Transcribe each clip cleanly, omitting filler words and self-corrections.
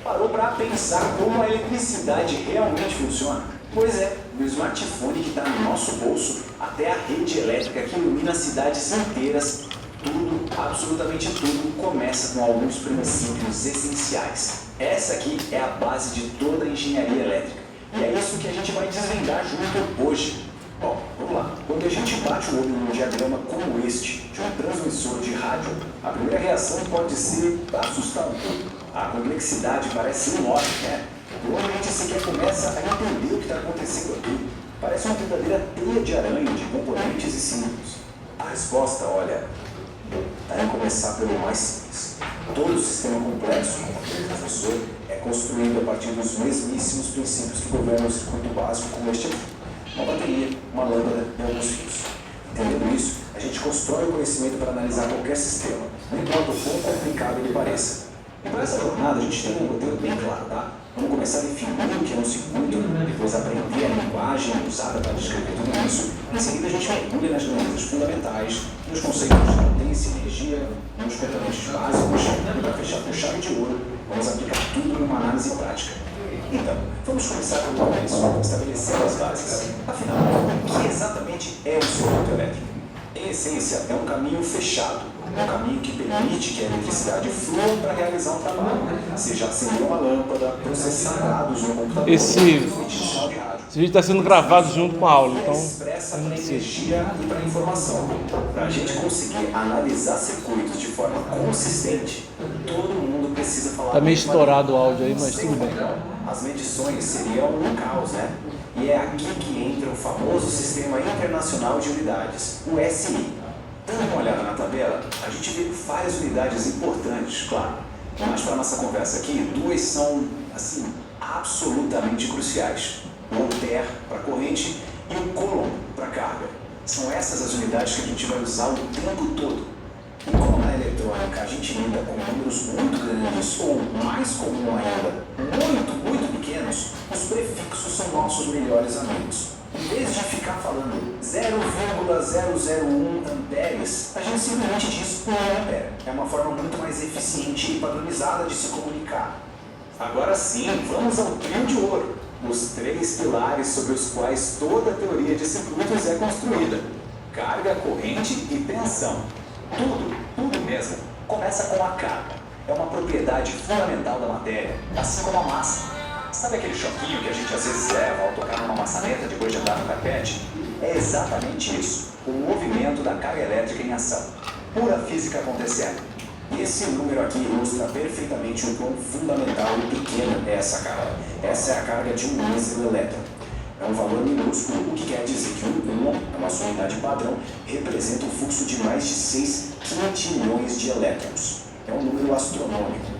Parou para pensar como a eletricidade realmente funciona? Pois é, do smartphone que está no nosso bolso até a rede elétrica que ilumina cidades inteiras, tudo, absolutamente tudo, começa com alguns princípios essenciais. Essa aqui é a base de toda a engenharia elétrica. E é isso que a gente vai desvendar junto hoje. Bom, vamos lá. Quando a gente bate o olho num diagrama como este, de um transmissor de rádio, a primeira reação pode ser assustadora. A complexidade parece enorme, né? Provavelmente sequer começa a entender o que está acontecendo aqui. Parece uma verdadeira teia de aranha de componentes e símbolos. A resposta, olha, está em começar pelo mais simples. Todo o sistema complexo, como aquele transmissor, é construído a partir dos mesmíssimos princípios que governam o circuito básico como este aqui. Uma bateria, uma lâmpada e alguns fios. Entendendo isso, a gente constrói o conhecimento para analisar qualquer sistema, não importa o quão complicado ele pareça. E para essa jornada a gente tem um roteiro bem claro, tá? Vamos começar definindo o que é um circuito, depois aprender a linguagem usada para descrever tudo isso. Em seguida a gente mergulha nas grandezas fundamentais, nos conceitos de potência e energia, nos componentes básicos, e para fechar com chave de ouro, vamos aplicar tudo numa análise prática. Então, vamos começar pelo começo, estabelecendo as bases. Afinal, o que exatamente é um circuito elétrico? Em essência, é um caminho fechado, um caminho que permite que a eletricidade flua para realizar um trabalho, seja acender uma lâmpada, processar dados no computador, Esse vídeo está sendo gravado junto com a aula, então expressa para energia e para informação. Para a gente conseguir analisar circuitos de forma consistente, todo mundo precisa falar. Está meio estourado o áudio aí, mas tudo bem. As medições seriam um caos, né? E é aqui que entra o famoso Sistema Internacional de Unidades, o SI. Dando uma olhada na tabela, a gente vê várias unidades importantes, claro. Mas para a nossa conversa aqui, duas são, assim, absolutamente cruciais. O ampere para corrente e o coulomb para carga. São essas as unidades que a gente vai usar o tempo todo. E como na eletrônica a gente lida com números muito grandes ou, mais comum ainda, muito pequenos, os prefixos são nossos melhores amigos. Em vez de ficar falando 0,001 amperes, a gente simplesmente diz 1 ampere. É uma forma muito mais eficiente e padronizada de se comunicar. Agora sim, vamos ao trio de ouro. Os três pilares sobre os quais toda a teoria de circuitos é construída: carga, corrente e tensão. Tudo mesmo, começa com a carga. É uma propriedade fundamental da matéria, assim como a massa. Sabe aquele choquinho que a gente às vezes leva ao tocar numa maçaneta depois de andar no carpete? É exatamente isso, o movimento da carga elétrica em ação. Pura física acontecendo. E esse número aqui ilustra perfeitamente o quão fundamental e pequena é essa carga. Essa é a carga de um míssil elétron. É um valor minúsculo, o que quer dizer que um íon, a nossa unidade padrão, representa um fluxo de mais de 6 quintilhões de elétrons. É um número astronômico.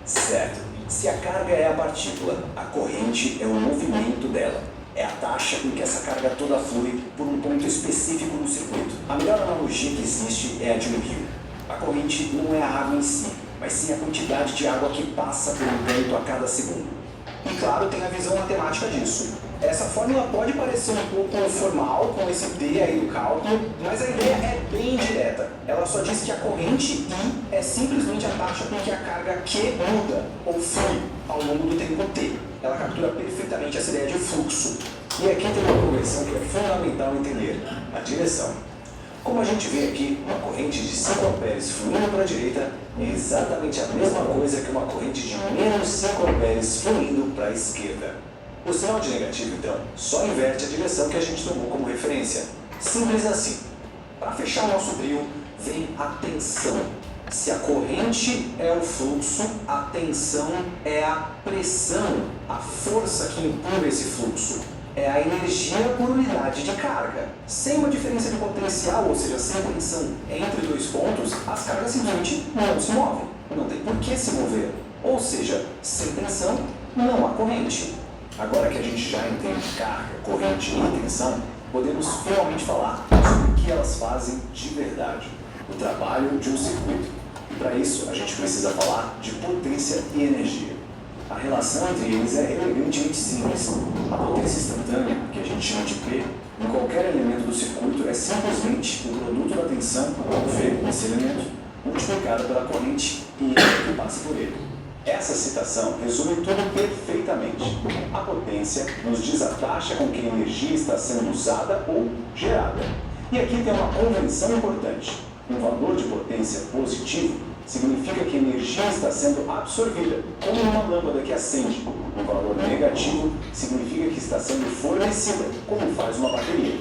Certo. Se a carga é a partícula, a corrente é o movimento dela. É a taxa com que essa carga toda flui por um ponto específico no circuito. A melhor analogia que existe é a de um rio. A corrente não é a água em si, mas sim a quantidade de água que passa por um ponto a cada segundo. E claro, tem a visão matemática disso. Essa fórmula pode parecer um pouco formal, com esse D aí do cálculo, mas a ideia é bem direta. Ela só diz que a corrente I é simplesmente a taxa com que a carga Q muda, ou flui, ao longo do tempo T. Ela captura perfeitamente essa ideia de fluxo. E aqui tem uma conversão que é fundamental entender: a direção. Como a gente vê aqui, uma corrente de 5 amperes fluindo para a direita é exatamente a mesma coisa que uma corrente de menos 5 amperes fluindo para a esquerda. O sinal de negativo, então, só inverte a direção que a gente tomou como referência. Simples assim. Para fechar o nosso trio, vem a tensão. Se a corrente é o fluxo, a tensão é a pressão, a força que empurra esse fluxo. É a energia por unidade de carga. Sem uma diferença de potencial, ou seja, sem tensão entre dois pontos, as cargas simplesmente não se movem. Não tem por que se mover. Ou seja, sem tensão, não há corrente. Agora que a gente já entende carga, corrente e tensão, podemos finalmente falar sobre o que elas fazem de verdade. O trabalho de um circuito. E para isso, a gente precisa falar de potência e energia. A relação entre eles é elegantemente simples. A potência instantânea, que a gente chama de P, em qualquer elemento do circuito é simplesmente o produto da tensão, V, esse elemento, multiplicado pela corrente I que passa por ele. Essa citação resume tudo perfeitamente. A potência nos diz a taxa com que a energia está sendo usada ou gerada. E aqui tem uma convenção importante. Um valor de potência positivo significa que a energia está sendo absorvida, como uma lâmpada que acende. Um valor negativo significa que está sendo fornecida, como faz uma bateria.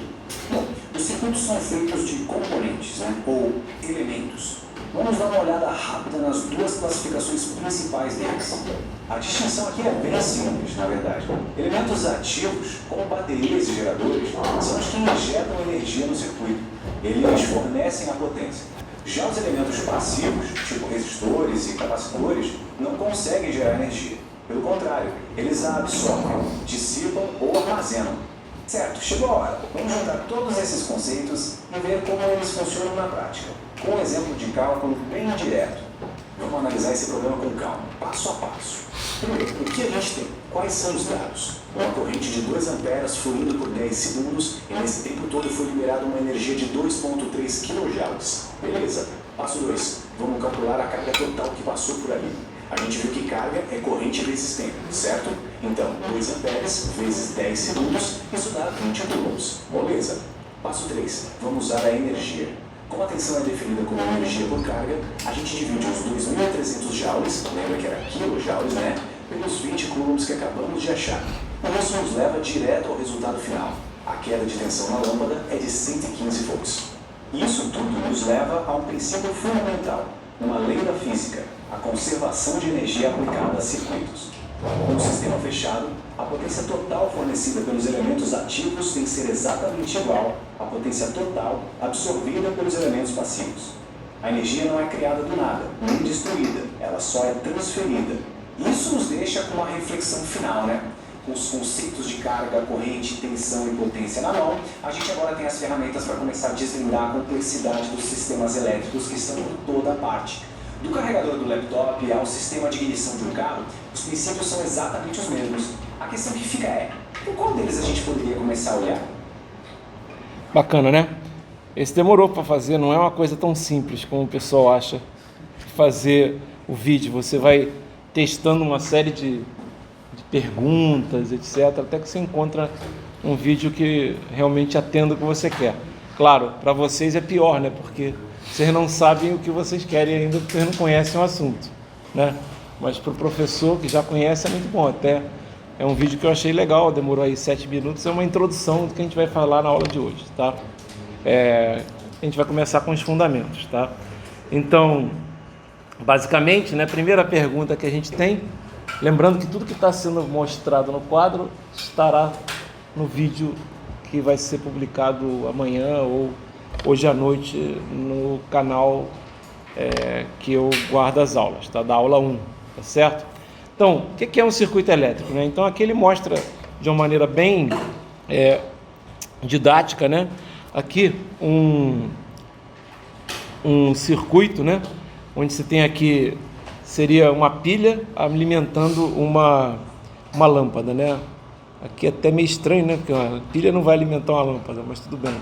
Bom, os circuitos são feitos de componentes, ou elementos. Vamos dar uma olhada rápida nas duas classificações principais deles. A distinção aqui é bem simples, na verdade. Elementos ativos, como baterias e geradores, são os que injetam energia no circuito. Eles fornecem a potência. Já os elementos passivos, tipo resistores e capacitores, não conseguem gerar energia. Pelo contrário, eles a absorvem, dissipam ou armazenam. Certo, chegou a hora. Vamos juntar todos esses conceitos e ver como eles funcionam na prática, com um exemplo de cálculo bem direto. Vamos analisar esse problema com calma, passo a passo. Primeiro, o que a gente tem? Quais são os dados? Uma corrente de 2 amperes fluindo por 10 segundos e nesse tempo todo foi liberada uma energia de 2,3 kJ. Beleza. Passo 2. Vamos calcular a carga total que passou por ali. A gente viu que carga é corrente vezes tempo, certo? Então, 2 amperes vezes 10 segundos, isso dá 20 coulombs. Beleza. Passo 3. Vamos usar a energia. Como a tensão é definida como energia por carga, a gente divide os 2.300 joules, lembra que era kilojoules, pelos 20 coulombs que acabamos de achar. E isso nos leva direto ao resultado final. A queda de tensão na lâmpada é de 115 volts. Isso tudo nos leva a um princípio fundamental, uma lei da física, a conservação de energia aplicada a circuitos. No sistema fechado, a potência total fornecida pelos elementos ativos tem que ser exatamente igual à potência total absorvida pelos elementos passivos. A energia não é criada do nada, nem destruída, ela só é transferida. Isso nos deixa com uma reflexão final, Com os conceitos de carga, corrente, tensão e potência na mão, a gente agora tem as ferramentas para começar a desvendar a complexidade dos sistemas elétricos que estão por toda parte. Do carregador do laptop ao sistema de ignição de um carro, os princípios são exatamente os mesmos. A questão que fica é, por qual deles a gente poderia começar a olhar? Bacana, né? Esse demorou para fazer, não é uma coisa tão simples como o pessoal acha. Fazer o vídeo, você vai testando uma série de perguntas, etc., até que você encontra um vídeo que realmente atenda o que você quer. Claro, para vocês é pior, porque vocês não sabem o que vocês querem ainda, porque vocês não conhecem o assunto, Mas para o professor que já conhece é muito bom. Até é um vídeo que eu achei legal, demorou aí 7 minutos, é uma introdução do que a gente vai falar na aula de hoje, tá? A gente vai começar com os fundamentos, tá? Então, basicamente, a primeira pergunta que a gente tem, lembrando que tudo que está sendo mostrado no quadro estará no vídeo que vai ser publicado amanhã ou hoje à noite no canal que eu guardo as aulas, tá? Da aula 1, tá certo? Então, o que é um circuito elétrico? Então, aqui ele mostra de uma maneira bem didática, aqui um circuito, onde você tem aqui, seria uma pilha alimentando uma lâmpada, Aqui é até meio estranho, porque a pilha não vai alimentar uma lâmpada, mas tudo bem.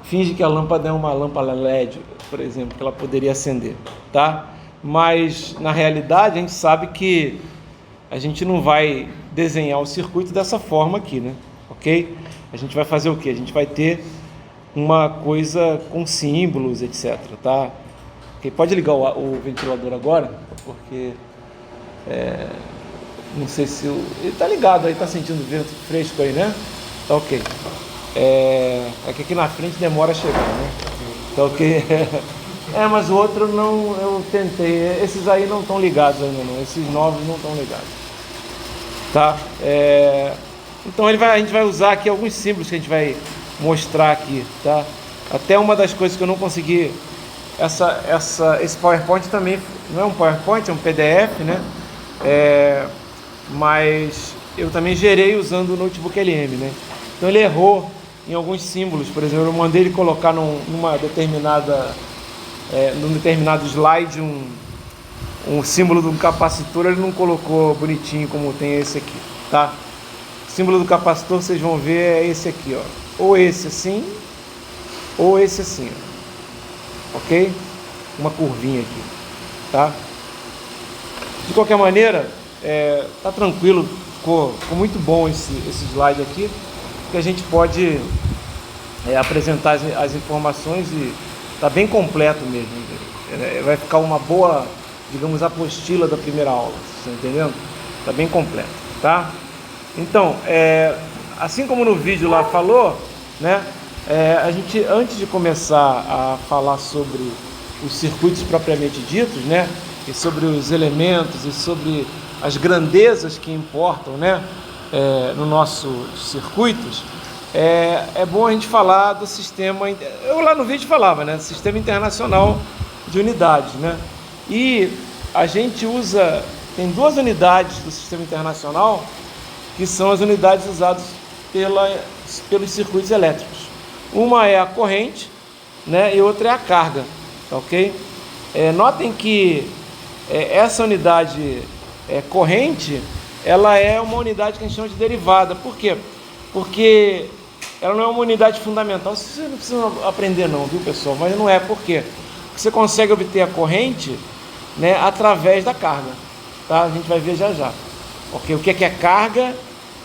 Finge que a lâmpada é uma lâmpada LED, por exemplo, que ela poderia acender, tá? Mas, na realidade, a gente sabe que a gente não vai desenhar o circuito dessa forma aqui, ok? A gente vai fazer o quê? A gente vai ter uma coisa com símbolos, etc, tá? Okay, pode ligar o ventilador agora, porque não sei se ele tá ligado aí, tá sentindo vento fresco aí, Tá ok. É que aqui na frente demora a chegar, Tá ok. Mas o outro não, eu tentei, esses aí não estão ligados ainda não, esses novos não estão ligados, tá? Então a gente vai usar aqui alguns símbolos que a gente vai mostrar aqui, tá? Até uma das coisas que eu não consegui, esse PowerPoint também não é um PowerPoint, é um PDF, mas eu também gerei usando o Notebook LM, Então ele errou em alguns símbolos, por exemplo, eu mandei ele colocar num determinado slide um símbolo de um capacitor, ele não colocou bonitinho como tem esse aqui, tá? O símbolo do capacitor, vocês vão ver, é esse aqui, ou esse assim, ou esse assim, ok? Uma curvinha aqui, tá? De qualquer maneira, tá tranquilo, ficou muito bom esse slide aqui, que a gente pode apresentar as informações e tá bem completo mesmo. Vai ficar uma boa, digamos, apostila da primeira aula, você tá entendendo? Tá bem completo, tá? Então, assim como no vídeo lá falou, né? A gente, antes de começar a falar sobre os circuitos propriamente ditos, né? E sobre os elementos e sobre as grandezas que importam, né? Nos nossos circuitos, é bom a gente falar do sistema. Eu lá no vídeo falava, né? Sistema Internacional de Unidades, né? E a gente usa, tem duas unidades do Sistema Internacional que são as unidades usadas pelos circuitos elétricos. Uma é a corrente, né? E outra é a carga, tá ok? Notem que essa unidade corrente, ela é uma unidade que a gente chama de derivada. Por quê? Porque ela não é uma unidade fundamental. Você não precisa aprender não, viu, pessoal? Mas não é. Por quê? Porque você consegue obter a corrente, né, através da carga, tá? A gente vai ver já já. Okay? O que é carga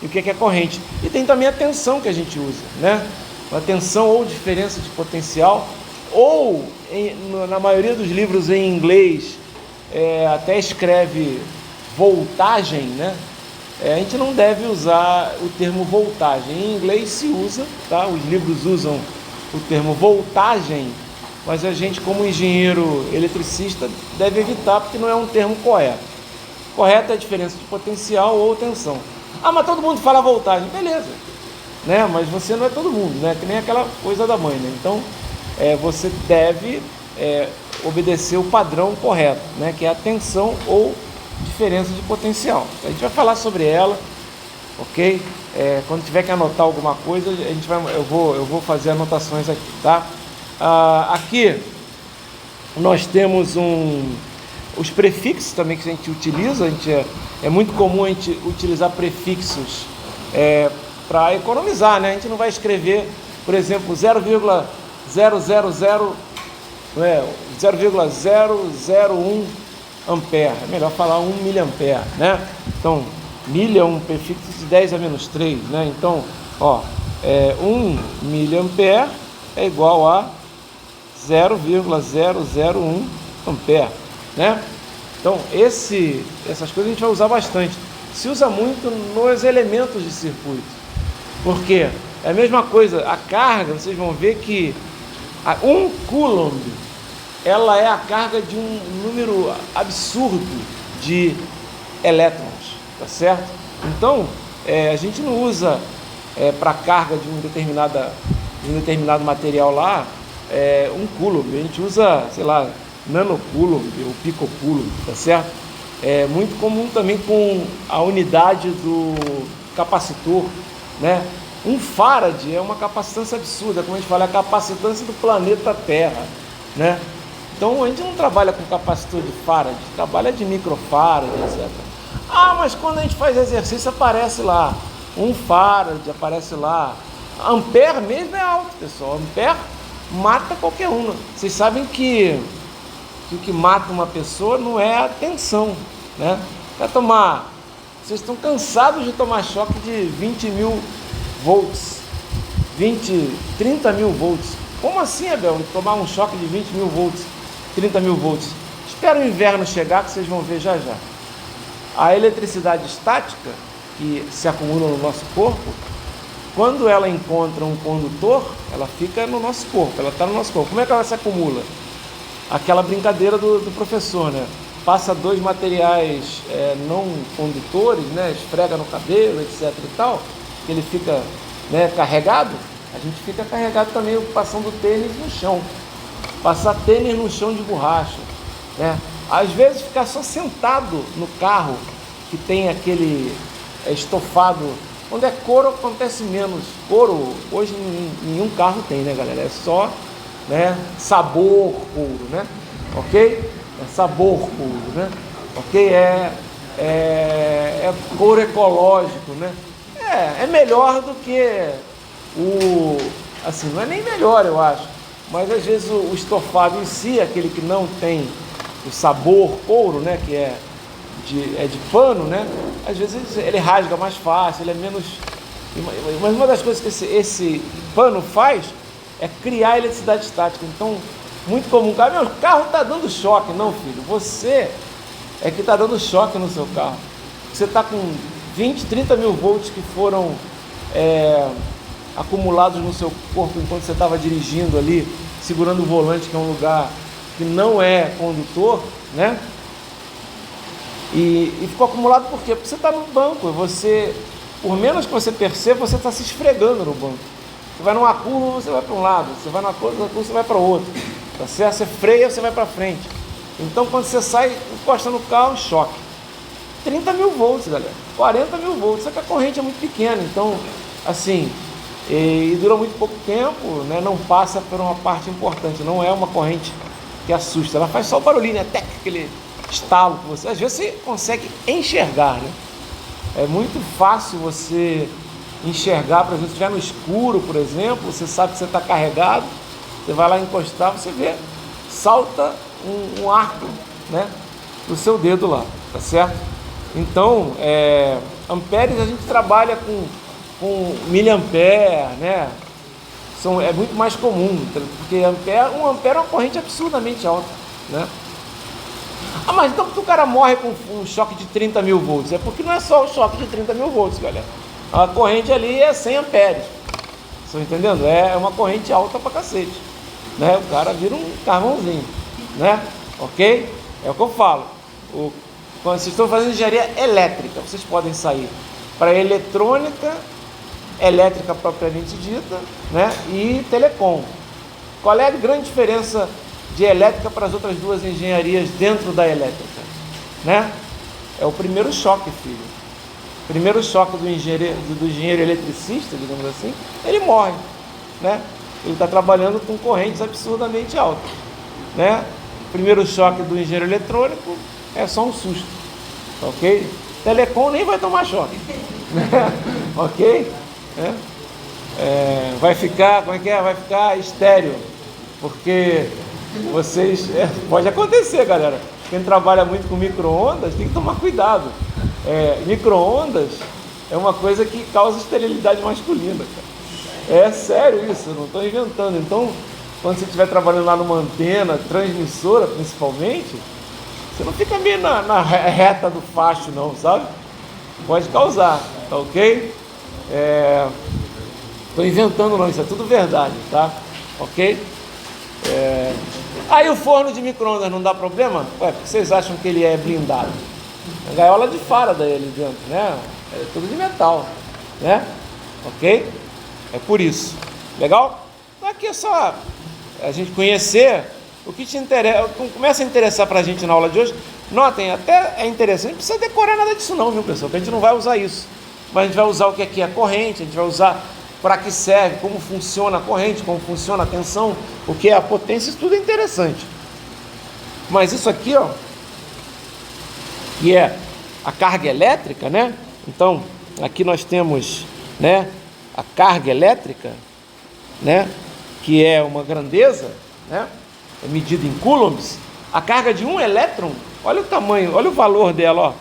e o que é corrente. E tem também a tensão que a gente usa, né? A tensão ou diferença de potencial, ou na maioria dos livros em inglês até escreve voltagem, né? A gente não deve usar o termo voltagem. Em inglês se usa, tá? Os livros usam o termo voltagem, mas a gente, como engenheiro eletricista, deve evitar, porque não é um termo correto. Correto é a diferença de potencial ou tensão. Ah, mas todo mundo fala voltagem. Beleza, né? Mas você não é todo mundo, né? Que nem aquela coisa da mãe, né? Então, você deve obedecer o padrão correto, né? Que é a tensão ou diferença de potencial. A gente vai falar sobre ela, ok? Quando tiver que anotar alguma coisa, eu vou fazer anotações aqui, tá? Aqui nós temos os prefixos também que a gente utiliza. É muito comum a gente utilizar prefixos para economizar, né? A gente não vai escrever, por exemplo, 0,000, 0,001 ampere. É melhor falar 1 miliampere, né? Então, milha é um prefixo de 10 a menos 3, né? Então, 1 miliampere é igual a 0,001 ampere, né? Então, essas coisas a gente vai usar bastante. Se usa muito nos elementos de circuito. Porque é a mesma coisa, a carga, vocês vão ver que 1 coulomb, ela é a carga de um número absurdo de elétrons, tá certo? Então, a gente não usa para carga de um determinado material lá, 1 coulomb, a gente usa, sei lá, nanocoulomb ou picocoulomb, tá certo? É muito comum também com a unidade do capacitor, né? 1 farad é uma capacitância absurda, como a gente fala, é a capacitância do planeta Terra, né? Então a gente não trabalha com capacitor de farad, trabalha de microfarad, etc. Mas quando a gente faz exercício aparece lá 1 farad, aparece lá. Ampere mesmo é alto, pessoal. Ampere mata qualquer um. Vocês sabem que o que mata uma pessoa não é a tensão, né? Vocês estão cansados de tomar choque de 20 mil volts, 30 mil volts. Como assim, Abel? Tomar um choque de 20 mil volts, 30 mil volts? Espera o inverno chegar que vocês vão ver já já. A eletricidade estática, que se acumula no nosso corpo, quando ela encontra um condutor, ela fica no nosso corpo, ela está no nosso corpo. Como é que ela se acumula? Aquela brincadeira do professor, né? Passa 2 materiais não condutores, né? Esfrega no cabelo, etc e tal, que ele fica, né, carregado. A gente fica carregado também passando tênis no chão. Passar tênis no chão de borracha, né? Às vezes ficar só sentado no carro que tem aquele estofado. Quando é couro acontece menos. Couro hoje nenhum carro tem, né, galera? É só, né, sabor couro, né? Ok? É sabor couro, né? Ok? É couro ecológico, né? É melhor do que assim, não é nem melhor, eu acho, mas às vezes o estofado em si, aquele que não tem o sabor couro, né, que é de pano, né? Às vezes ele rasga mais fácil, ele é menos... Mas uma das coisas que esse pano faz é criar eletricidade estática. Então, muito comum, meu carro está dando choque. Não, filho, você é que está dando choque no seu carro. Você está com 20, 30 mil volts que foram acumulados no seu corpo enquanto você estava dirigindo ali, segurando o volante, que é um lugar que não é condutor, né? E ficou acumulado por quê? Porque você está no banco, você, por menos que você perceba, você está se esfregando no banco. Você vai numa curva, você vai para um lado, você vai numa curva, você vai para o outro, tá certo? Você freia, você vai para frente. Então, quando você sai, encosta no carro, choque. 30 mil volts, galera, 40 mil volts, só que a corrente é muito pequena, então, assim, e dura muito pouco tempo, né? Não passa por uma parte importante, não é uma corrente que assusta, ela faz só o barulhinho, né? Aquele estalo que você, às vezes você consegue enxergar, né? É muito fácil você enxergar, por exemplo, se estiver no escuro, por exemplo, você sabe que você está carregado, você vai lá encostar, você vê, salta um arco, né, do seu dedo lá, tá certo? Então, amperes a gente trabalha com miliampere, né? É muito mais comum, porque um ampere é uma corrente absurdamente alta, né? Ah, mas então que o cara morre com um choque de 30 mil volts? É porque não é só o choque de 30 mil volts, galera. A corrente ali é 100 amperes. Estão entendendo? É uma corrente alta pra cacete, né? O cara vira um carvãozinho, né? Ok? É o que eu falo. Quando vocês estão fazendo engenharia elétrica, vocês podem sair para eletrônica, elétrica propriamente dita, né? E telecom. Qual é a grande diferença de elétrica para as outras duas engenharias dentro da elétrica, né? É o primeiro choque, filho. O primeiro choque do engenheiro eletricista, digamos assim, ele morre, né? Ele está trabalhando com correntes absurdamente altas, né? O primeiro choque do engenheiro eletrônico é só um susto, ok? Telecom nem vai tomar choque, né? Ok? Vai ficar, como é que é? Vai ficar estéreo, porque vocês, pode acontecer, galera. Quem trabalha muito com micro-ondas tem que tomar cuidado. Micro-ondas é uma coisa que causa esterilidade masculina, cara. É sério isso, eu não estou inventando. Então, quando você estiver trabalhando lá numa antena, transmissora principalmente, você não fica meio na reta do facho não, sabe? Pode causar, tá ok? Estou inventando não, isso é tudo verdade, tá? Ok? Aí o forno de micro-ondas não dá problema? Porque vocês acham que ele é blindado? A gaiola de Faraday ali dentro, né? É tudo de metal, né? Ok? É por isso. Legal? Então aqui é só a gente conhecer o que te interessa, começa a interessar pra gente na aula de hoje. Notem, até é interessante, não precisa decorar nada disso não, viu, pessoal? Porque a gente não vai usar isso. Mas a gente vai usar o que aqui é corrente, a gente vai usar para que serve, como funciona a corrente, como funciona a tensão, o que é a potência, isso tudo é interessante. Mas isso aqui, ó, que é a carga elétrica, né? Então, aqui nós temos, né, a carga elétrica, né, que é uma grandeza, né, é medida em coulombs. A carga de um elétron, olha o tamanho, olha o valor dela, ó,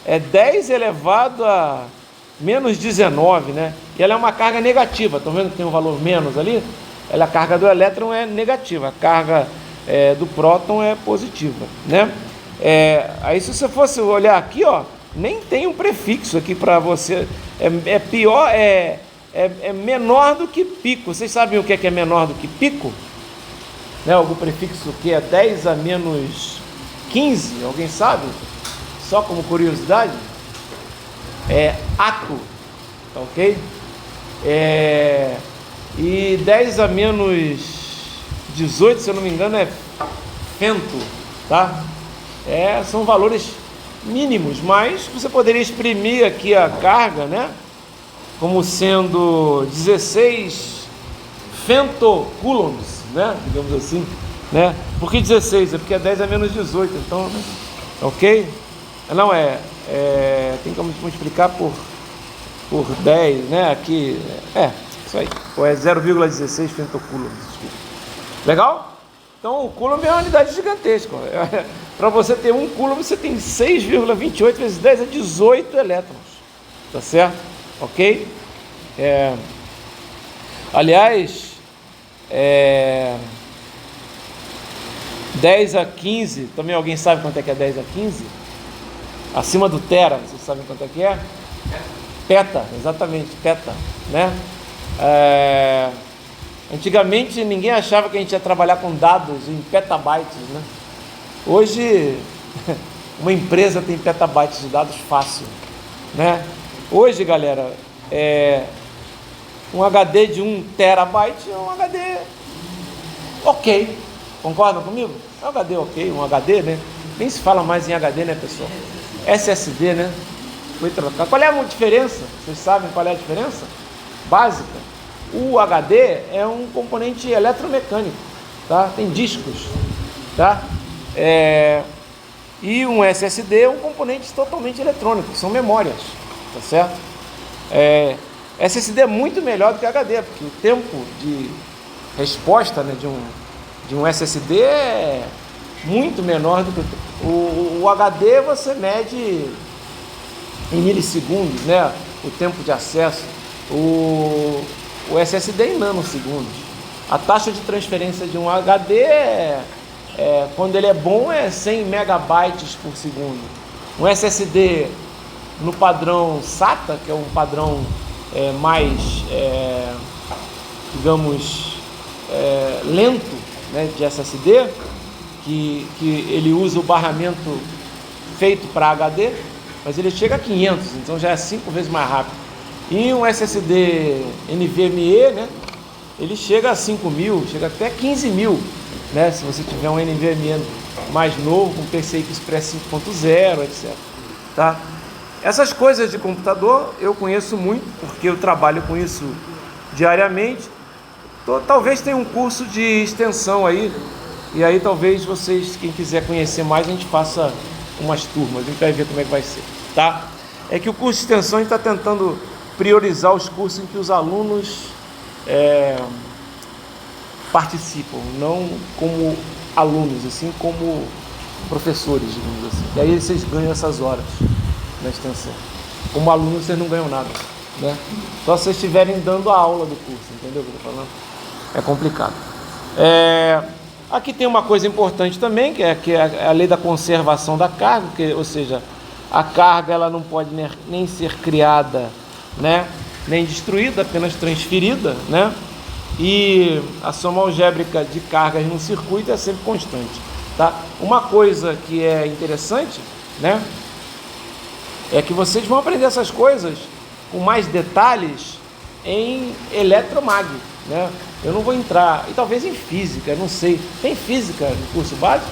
é 10 elevado a menos 19, né? E ela é uma carga negativa. Estão vendo que tem um valor menos ali? A carga do elétron é negativa, a carga do próton é positiva, né? Aí se você fosse olhar aqui, ó, nem tem um prefixo aqui para você. Pior, é menor do que pico. Vocês sabem o que é menor do que pico? Né? Algum prefixo que é 10 a menos 15? Alguém sabe? Só como curiosidade. Ato, tá ok? E 10 a menos 18, se eu não me engano, é fento, tá? São valores mínimos, mas você poderia exprimir aqui a carga, né? Como sendo 16 femtocoulombs, né? Digamos assim, né? Por que 16? É porque é 10 a menos 18, então, né? Ok? Não, tem como multiplicar por 10, né? Aqui, isso aí. Ou é 0,16 femtocoulombs. Legal? Então, o coulomb é uma unidade gigantesca. Para você ter um coulomb, você tem 6,28 vezes 10 é 18 elétrons. Tá certo? Ok? Aliás, 10 a 15, também alguém sabe quanto é que é 10 a 15? Acima do tera, vocês sabem quanto é que é? Peta, exatamente, peta, né? Antigamente ninguém achava que a gente ia trabalhar com dados em petabytes, né? Hoje uma empresa tem petabytes de dados fácil, né? Hoje, galera, um HD de 1 terabyte é um HD ok, concordam comigo? É um HD ok, um HD, né? Nem se fala mais em HD, né, pessoal? SSD, né? Foi trocar. Qual é a diferença? Vocês sabem qual é a diferença? Básica. O HD é um componente eletromecânico, tá? Tem discos, tá? E um SSD é um componente totalmente eletrônico, são memórias, tá certo? SSD é muito melhor do que HD, porque o tempo de resposta, né, de um SSD é muito menor do que o HD. Você mede em milissegundos, né, o tempo de acesso. O SSD em nanosegundos. A taxa de transferência de um HD quando ele é bom, é 100 megabytes por segundo. Um SSD no padrão SATA, que é um padrão mais, digamos, lento, né, de SSD, que ele usa o barramento feito para HD, mas ele chega a 500, então já é 5 vezes mais rápido. E um SSD NVMe, né, ele chega a 5.000, chega até 15.000, né, se você tiver um NVMe mais novo, com PCI Express 5.0, etc. Tá? Essas coisas de computador eu conheço muito, porque eu trabalho com isso diariamente. Talvez tenha um curso de extensão aí, e aí talvez vocês, quem quiser conhecer mais, a gente faça umas turmas, a gente vai ver como é que vai ser, tá? É que o curso de extensão a gente está tentando priorizar os cursos em que os alunos participam, não como alunos, assim como professores, digamos assim. E aí vocês ganham essas horas na extensão. Como alunos vocês não ganham nada, né? Só se vocês estiverem dando a aula do curso, entendeu o que eu estou falando? É complicado. Aqui tem uma coisa importante também, que é a lei da conservação da carga, ou seja, a carga ela não pode nem ser criada, né, nem destruída, apenas transferida, né? E a soma algébrica de cargas no circuito é sempre constante, tá? Uma coisa que é interessante, né, é que vocês vão aprender essas coisas com mais detalhes em eletromag, né? Eu não vou entrar, e talvez em física, não sei. Tem física no curso básico?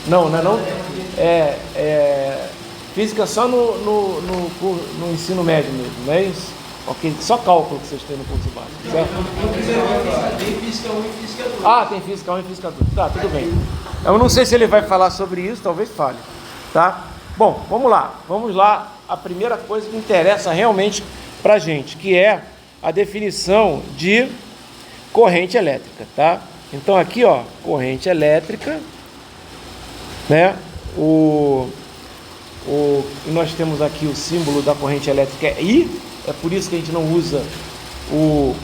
Não, não é não? Física só no ensino médio mesmo, não é isso? Ok, só cálculo que vocês têm no curso básico, certo? Tem física 1 e física 2. Ah, tem física 1 e física 2. Tá, tudo bem. Eu não sei se ele vai falar sobre isso, talvez fale, tá? Bom, vamos lá. A primeira coisa que interessa realmente pra gente, que é a definição de corrente elétrica, tá? Então aqui, ó, corrente elétrica, né? Nós temos aqui o símbolo da corrente elétrica é I, é por isso que a gente não usa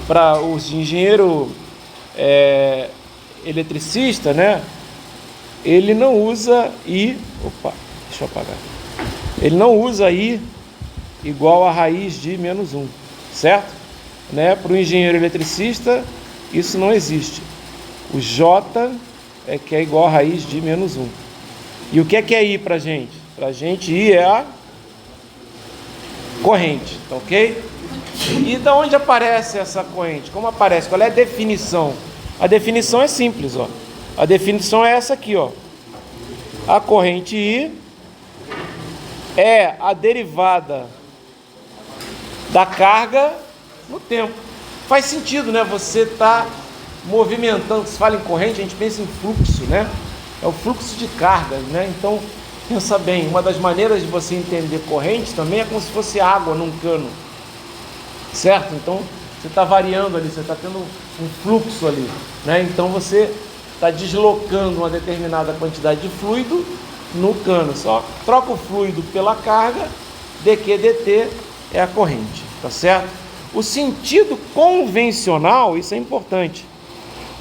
para os engenheiro eletricista, né? Ele não usa I, deixa eu apagar. Ele não usa I igual a raiz de menos 1, certo? Né? Para o engenheiro eletricista, isso não existe. O J que é igual a raiz de menos 1. E o que é I para a gente? Para a gente, I é a corrente, tá ok? E da onde aparece essa corrente? Como aparece? Qual é a definição? A definição é simples, ó. A definição é essa aqui, ó. A corrente I é a derivada da carga no tempo. Faz sentido, né? Você está movimentando, se fala em corrente, a gente pensa em fluxo, né? É o fluxo de cargas, né? Então, pensa bem, uma das maneiras de você entender corrente também é como se fosse água num cano, certo? Então, você está variando ali, você está tendo um fluxo ali, né? Então, você está deslocando uma determinada quantidade de fluido no cano. Só troca o fluido pela carga, dQ dt é a corrente, tá certo? O sentido convencional, isso é importante,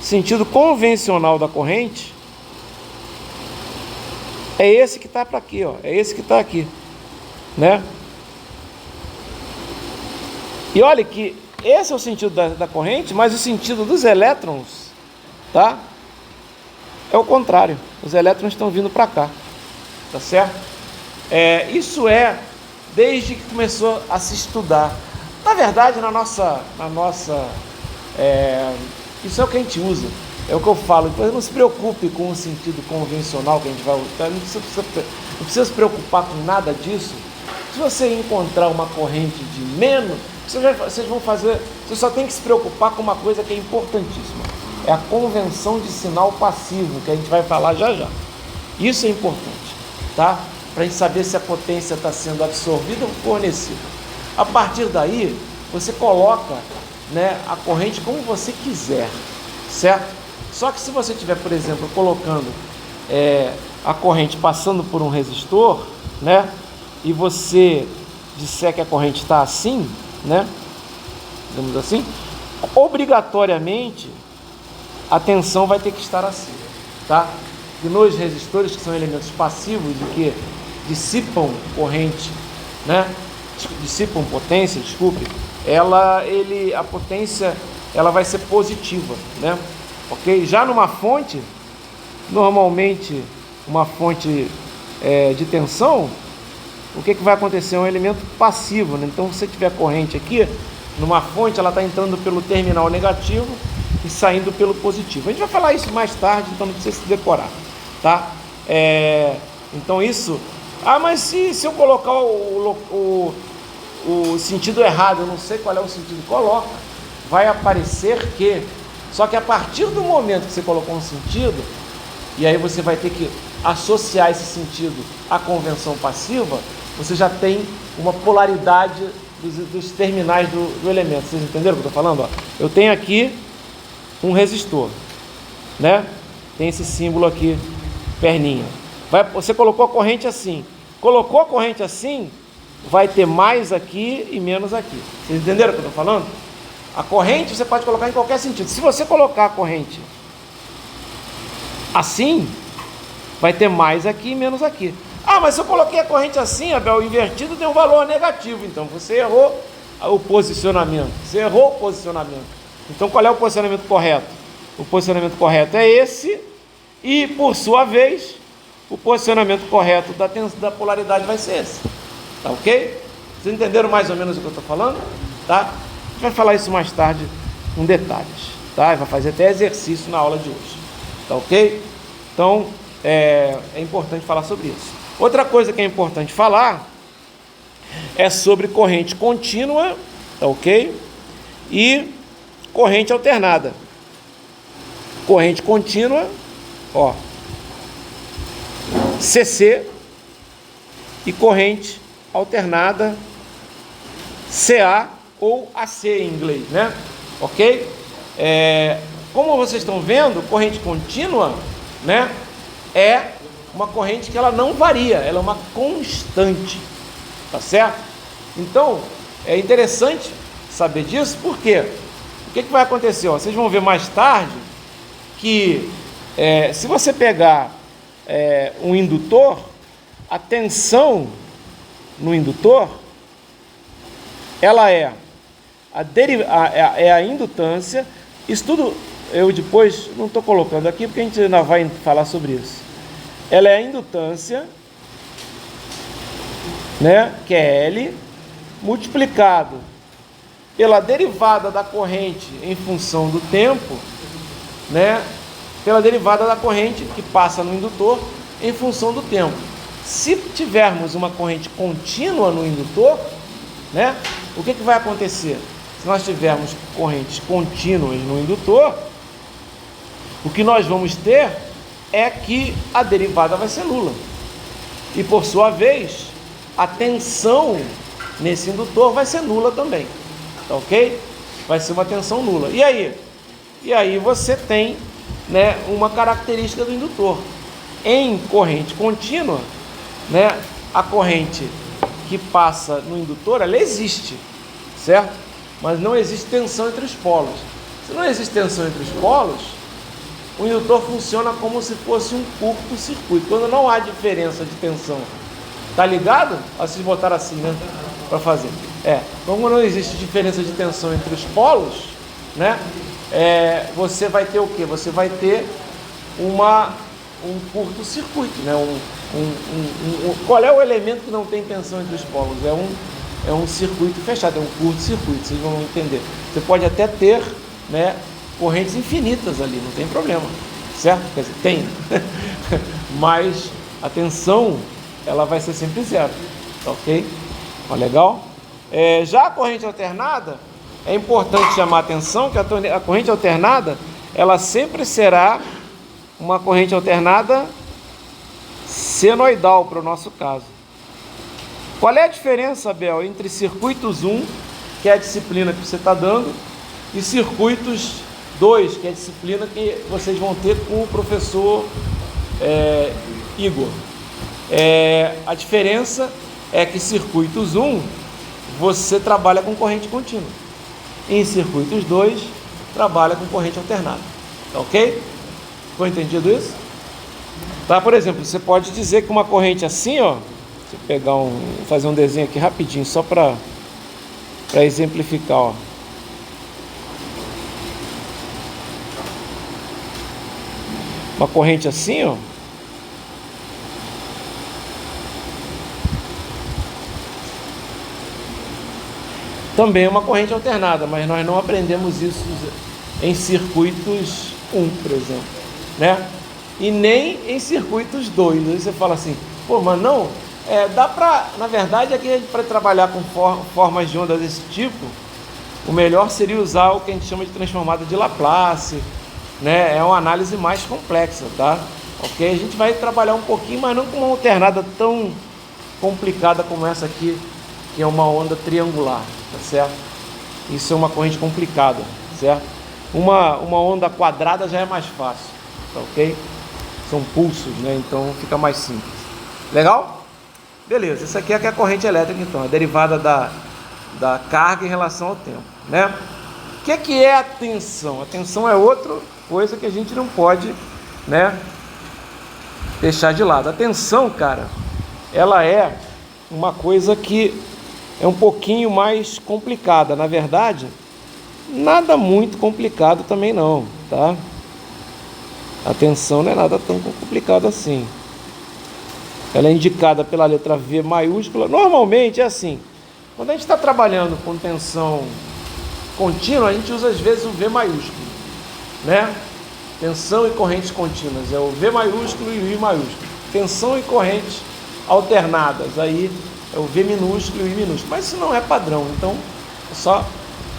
o sentido convencional da corrente é esse que está para aqui, ó, é esse que está aqui, né? E olha que esse é o sentido da corrente, mas o sentido dos elétrons, tá? É o contrário, os elétrons estão vindo para cá, tá certo? Isso é desde que começou a se estudar. Na verdade, isso é o que a gente usa, é o que eu falo. Então, não se preocupe com o sentido convencional que a gente vai usar, não precisa se preocupar com nada disso. Se você encontrar uma corrente de menos, você só tem que se preocupar com uma coisa que é importantíssima, é a convenção de sinal passivo, que a gente vai falar já já. Isso é importante, tá? Para a gente saber se a potência está sendo absorvida ou fornecida. A partir daí, você coloca, né, a corrente como você quiser, certo? Só que se você estiver, por exemplo, colocando a corrente passando por um resistor, né, e você disser que a corrente está assim, né, digamos assim, obrigatoriamente a tensão vai ter que estar assim, tá? E nos resistores, que são elementos passivos e que dissipam corrente, né, dissipam potência, desculpe, a potência ela vai ser positiva, né? Ok? Já numa fonte, normalmente uma fonte de tensão, o que vai acontecer? É um elemento passivo, né? Então, se você tiver corrente aqui, numa fonte, ela está entrando pelo terminal negativo e saindo pelo positivo. A gente vai falar isso mais tarde, então não precisa se decorar, tá? Então isso... mas se eu colocar o sentido errado, eu não sei qual é o sentido, coloca, vai aparecer que... Só que a partir do momento que você colocou um sentido, e aí você vai ter que associar esse sentido à convenção passiva, você já tem uma polaridade dos terminais do elemento. Vocês entenderam o que eu estou falando? Ó, eu tenho aqui um resistor, né? Tem esse símbolo aqui, perninha. Você colocou a corrente assim. Colocou a corrente assim, vai ter mais aqui e menos aqui. Vocês entenderam o que eu estou falando? A corrente você pode colocar em qualquer sentido. Se você colocar a corrente assim, vai ter mais aqui e menos aqui. Mas se eu coloquei a corrente assim, Abel, invertido, tem um valor negativo. Então você errou o posicionamento. Você errou o posicionamento. Então qual é o posicionamento correto? O posicionamento correto é esse. E por sua vez, o posicionamento correto da polaridade vai ser esse. Tá ok? Vocês entenderam mais ou menos o que eu estou falando? Tá? A gente vai falar isso mais tarde com detalhes. Tá? Vai fazer até exercício na aula de hoje. Tá ok? Então, é importante falar sobre isso. Outra coisa que é importante falar é sobre corrente contínua, tá ok? E corrente alternada. Corrente contínua, ó, CC, e corrente alternada, CA ou AC em inglês, né? Ok? Como vocês estão vendo, corrente contínua, né, é uma corrente que ela não varia, ela é uma constante, tá certo? Então, é interessante saber disso, porque o que vai acontecer? Vocês vão ver mais tarde que se você pegar um indutor, a tensão no indutor, ela é a indutância. Isso tudo eu depois não estou colocando aqui, porque a gente ainda vai falar sobre isso. Ela é a indutância, né, que é L, multiplicado pela derivada da corrente em função do tempo, né, pela derivada da corrente que passa no indutor em função do tempo. Se tivermos uma corrente contínua no indutor, né, o que vai acontecer? Se nós tivermos correntes contínuas no indutor, o que nós vamos ter é que a derivada vai ser nula. E por sua vez, a tensão nesse indutor vai ser nula também. Tá ok? Vai ser uma tensão nula. E aí? E aí você tem né, uma característica do indutor. Em corrente contínua, né, a corrente que passa no indutor, ela existe, certo? Mas não existe tensão entre os polos. Se não existe tensão entre os polos, o indutor funciona como se fosse um curto-circuito. Quando não há diferença de tensão, tá ligado? Vocês botaram assim, né, para fazer. Então, quando não existe diferença de tensão entre os polos, né, você vai ter o quê? Você vai ter um curto-circuito, né? Qual é o elemento que não tem tensão entre os polos? É um circuito fechado, é um curto-circuito, vocês vão entender. Você pode até ter, né, correntes infinitas ali, não tem problema, certo? Quer dizer, tem, mas a tensão, ela vai ser sempre zero, tá ok? Ó, legal? Já a corrente alternada, é importante chamar a atenção que a corrente alternada, ela sempre será uma corrente alternada senoidal, para o nosso caso. Qual é a diferença, Abel, entre circuitos 1, que é a disciplina que você está dando, e circuitos 2, que é a disciplina que vocês vão ter com o professor Igor? A diferença é que circuitos 1, você trabalha com corrente contínua. Em circuitos 2, trabalha com corrente alternada. Tá ok? Ficou entendido isso? Tá, por exemplo, você pode dizer que uma corrente assim, ó, se eu pegar fazer um desenho aqui rapidinho, só para exemplificar, ó. Uma corrente assim, ó. Também é uma corrente alternada, mas nós não aprendemos isso em circuitos 1, por exemplo, né? E nem em circuitos 2. Aí você fala assim, pô, mas não, dá para, na verdade, aqui para trabalhar com formas de onda desse tipo, o melhor seria usar o que a gente chama de transformada de Laplace, né? É uma análise mais complexa, tá? Ok? A gente vai trabalhar um pouquinho, mas não com uma alternada tão complicada como essa aqui, que é uma onda triangular, tá certo? Isso é uma corrente complicada, certo? Uma onda quadrada já é mais fácil, tá ok? São pulsos, né? Então fica mais simples. Legal? Beleza, isso aqui é a corrente elétrica, então, a derivada da carga em relação ao tempo, né? O que é a tensão? A tensão é outra coisa que a gente não pode, né, deixar de lado. A tensão, cara, ela é uma coisa que é um pouquinho mais complicada. Na verdade, nada muito complicado também não, tá? A tensão não é nada tão complicado assim. Ela é indicada pela letra V maiúscula. Normalmente é assim, quando a gente está trabalhando com tensão contínua, a gente usa às vezes o V maiúsculo, né? Tensão e correntes contínuas, é o V maiúsculo e o I maiúsculo. Tensão e correntes alternadas, aí é o V minúsculo e o I minúsculo. Mas isso não é padrão, então é só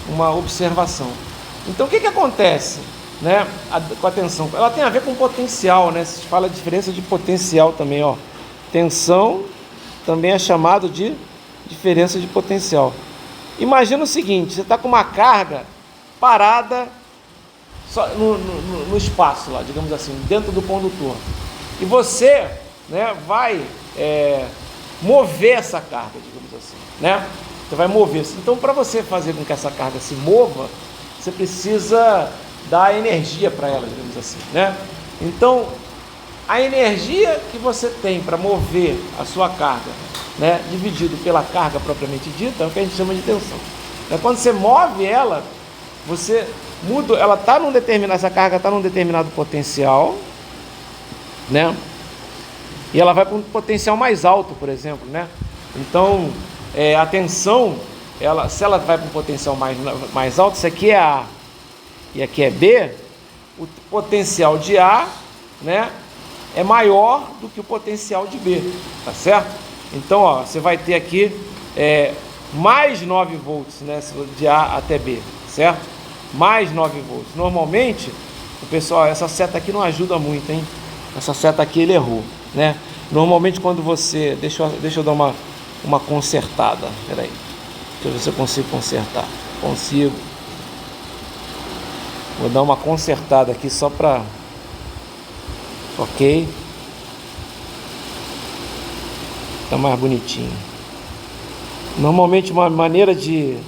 uma observação. Então o que acontece, né, com a tensão? Ela tem a ver com potencial, né? Se fala de diferença de potencial também, ó. Tensão também é chamado de diferença de potencial. Imagina o seguinte, você está com uma carga parada só no espaço lá, digamos assim, dentro do condutor. E você, né, vai mover essa carga, digamos assim, né? Você vai mover. Então, para você fazer com que essa carga se mova, você precisa dar energia para ela, digamos assim, né? Então, a energia que você tem para mover a sua carga, né, dividido pela carga propriamente dita, é o que a gente chama de tensão. Quando você move ela, você muda, ela está essa carga está num determinado potencial, né? E ela vai para um potencial mais alto, por exemplo, né? Então, a tensão, se ela vai para um potencial mais alto, isso aqui é A e aqui é B, o potencial de A, né, é maior do que o potencial de B, tá certo? Então, ó, você vai ter aqui mais 9 volts, né, de A até B, certo? Mais 9 volts. Normalmente, o pessoal, essa seta aqui não ajuda muito, hein? Essa seta aqui ele errou, né? Normalmente quando você... Deixa eu dar uma consertada. Peraí. Deixa eu ver se eu consigo consertar. Consigo. Vou dar uma consertada aqui só para Ok? Tá mais bonitinho. Normalmente uma maneira de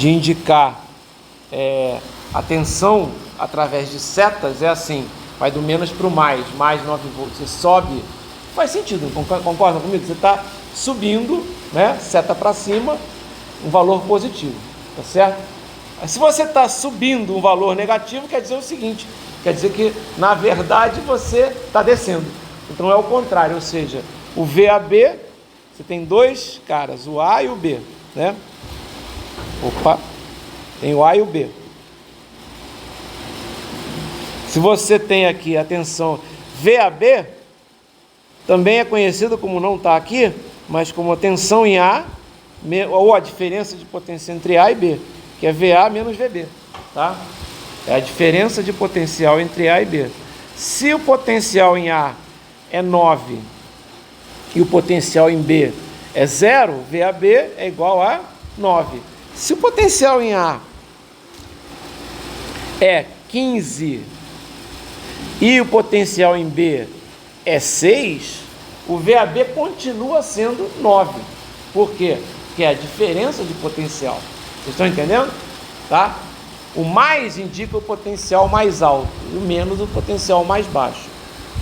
indicar a tensão através de setas é assim, vai do menos para o mais 9 volts, você sobe, faz sentido, concorda comigo? Você está subindo, né, seta para cima, um valor positivo, tá certo? Se você está subindo um valor negativo, quer dizer o seguinte, quer dizer que na verdade você está descendo, então é o contrário, ou seja, o VAB, você tem dois caras, o A e o B, né? Opa, tem o A e o B. Se você tem aqui a tensão VAB, também é conhecido como, não está aqui, mas como a tensão em A, ou a diferença de potência entre A e B, que é VA menos VB, tá? É a diferença de potencial entre A e B. Se o potencial em A é 9 e o potencial em B é 0, VAB é igual a 9. Se o potencial em A é 15 e o potencial em B é 6, o VAB continua sendo 9. Por quê? Porque é a diferença de potencial. Vocês estão entendendo? Tá? O mais indica o potencial mais alto e o menos o potencial mais baixo.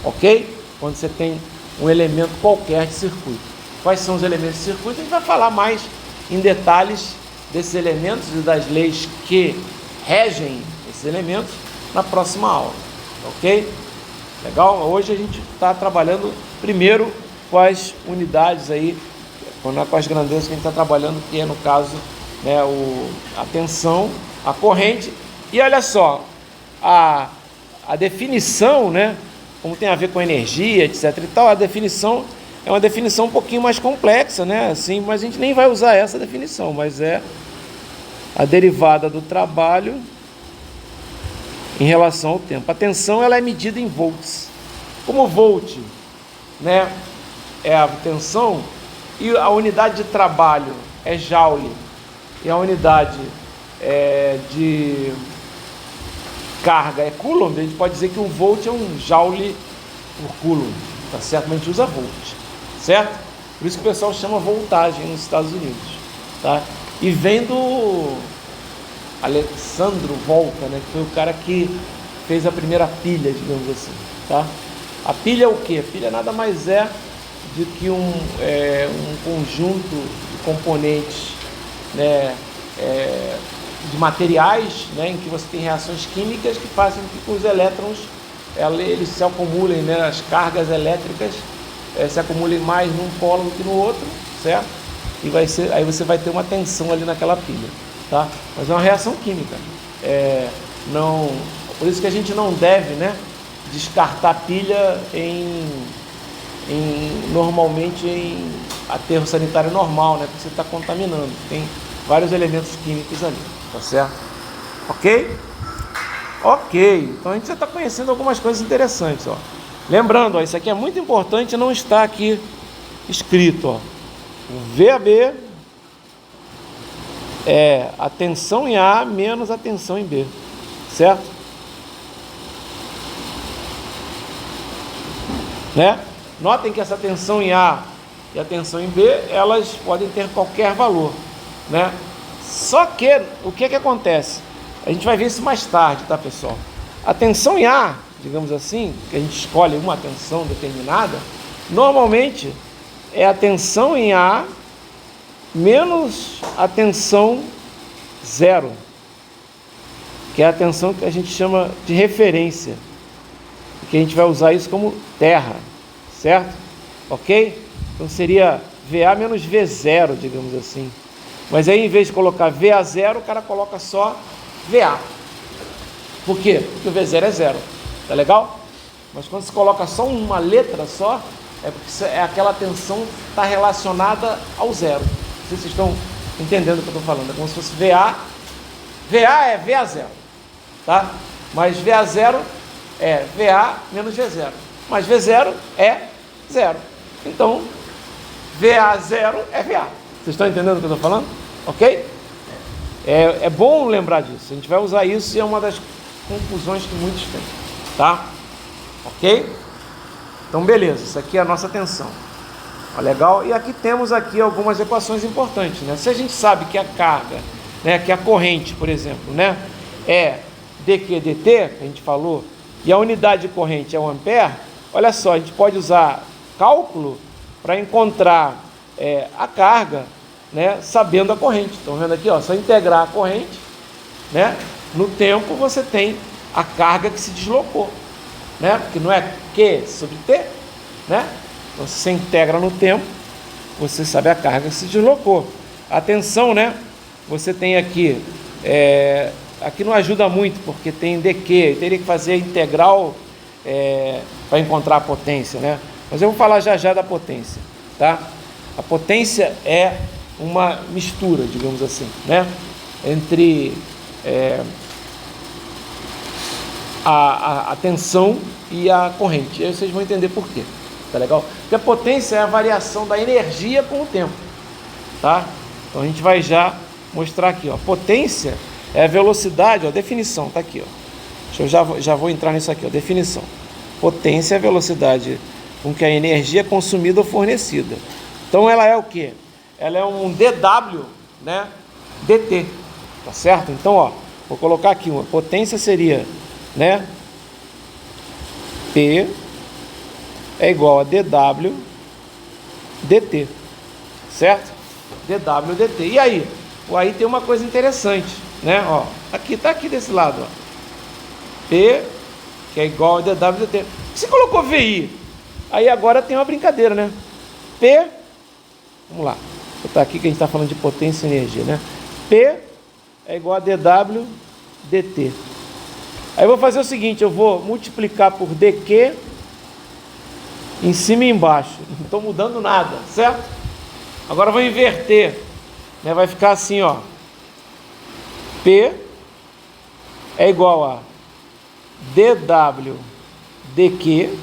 Ok? Quando você tem um elemento qualquer de circuito. Quais são os elementos de circuito? A gente vai falar mais em detalhes desses elementos e das leis que regem esses elementos na próxima aula. Ok? Legal? Hoje a gente está trabalhando primeiro com as unidades aí, com as grandezas que a gente está trabalhando, que é no caso, né, a tensão, a corrente. E olha só, a definição, né, como tem a ver com energia, etc e tal, a definição é uma definição um pouquinho mais complexa, né, assim, mas a gente nem vai usar essa definição, mas é a derivada do trabalho em relação ao tempo. A tensão, ela é medida em volts. Como volt, né, é a tensão, e a unidade de trabalho é joule, e a unidade de carga é coulomb, a gente pode dizer que um volt é um joule por coulomb, tá certo? Mas a gente usa volt, certo? Por isso que o pessoal chama voltagem nos Estados Unidos, tá? E vem do Alexandro Volta, né, que foi o cara que fez a primeira pilha, digamos assim, tá? A pilha é o quê? A pilha nada mais é do que um conjunto de componentes, né, de materiais, né, em que você tem reações químicas que fazem com que os elétrons eles se acumulem, né, as cargas elétricas se acumulem mais num polo do que no outro, certo? E aí você vai ter uma tensão ali naquela pilha, tá? Mas é uma reação química. Por isso que a gente não deve, né, descartar pilha normalmente em aterro sanitário normal, né, porque você está contaminando. Tem vários elementos químicos ali, tá certo? Ok? Ok, então a gente já está conhecendo algumas coisas interessantes, ó. Lembrando, ó, isso aqui é muito importante, não está aqui escrito, ó. O VAB é a tensão em A menos a tensão em B, certo? Né? Notem que essa tensão em A e a tensão em B, elas podem ter qualquer valor, né? Só que, o que acontece? A gente vai ver isso mais tarde, tá, pessoal? A tensão em A, digamos assim, que a gente escolhe uma tensão determinada, normalmente é a tensão em A menos a tensão 0, que é a tensão que a gente chama de referência, que a gente vai usar isso como terra, certo? Ok? Então seria VA menos V0, digamos assim. Mas aí, em vez de colocar VA0, o cara coloca só VA. Por quê? Porque o V0 é 0. Tá legal? Mas quando se coloca só uma letra só, é porque aquela tensão que está relacionada ao 0. Não sei se vocês estão entendendo o que eu estou falando. É como se fosse VA. VA é VA0. Tá? Mas VA0 é VA menos V0. Mas V0 é 0. Então, VA0 é VA. Vocês estão entendendo o que eu estou falando? Ok? É bom lembrar disso. A gente vai usar isso e é uma das confusões que muitos têm. tá? Ok? Então beleza, isso aqui é a nossa tensão. Ó, legal? E aqui temos aqui algumas equações importantes, né? Se a gente sabe que a carga, né, que a corrente, por exemplo, né, é dQ dt, que a gente falou, e a unidade de corrente é 1 ampere, olha só, a gente pode usar cálculo para encontrar a carga, né, sabendo a corrente. Estão vendo aqui, ó, só integrar a corrente, né, no tempo você tem a carga que se deslocou, né, porque não é Q sobre T, né? Então, se você integra no tempo, você sabe a carga que se deslocou. A tensão, né? Você tem aqui, aqui não ajuda muito, porque tem dQ, teria que fazer a integral para encontrar a potência, né? Mas eu vou falar já já da potência, tá? A potência é uma mistura, digamos assim, né? Entre a tensão e a corrente. E aí vocês vão entender por quê. Tá legal? Porque a potência é a variação da energia com o tempo, tá? Então a gente vai já mostrar aqui, ó. Potência é a velocidade, ó, definição, tá aqui, ó. Deixa eu já vou entrar nisso aqui, ó, definição. Potência é a velocidade com que a energia é consumida ou fornecida. Então ela é o quê? Ela é um dW, né, dt, tá certo? Então, ó, vou colocar aqui uma potência seria, né, P é igual a dW dt, certo? dW dt. E aí? Aí tem uma coisa interessante, né? Ó, aqui tá aqui desse lado, ó. P que é igual a dW dt. Você colocou VI? Aí agora tem uma brincadeira, né? P, vamos lá. Vou botar aqui que a gente está falando de potência e energia, né? P é igual a dW dt. Aí eu vou fazer o seguinte, eu vou multiplicar por dQ em cima e embaixo, não estou mudando nada, certo? Agora eu vou inverter, né? Vai ficar assim, ó. P é igual a dW dQ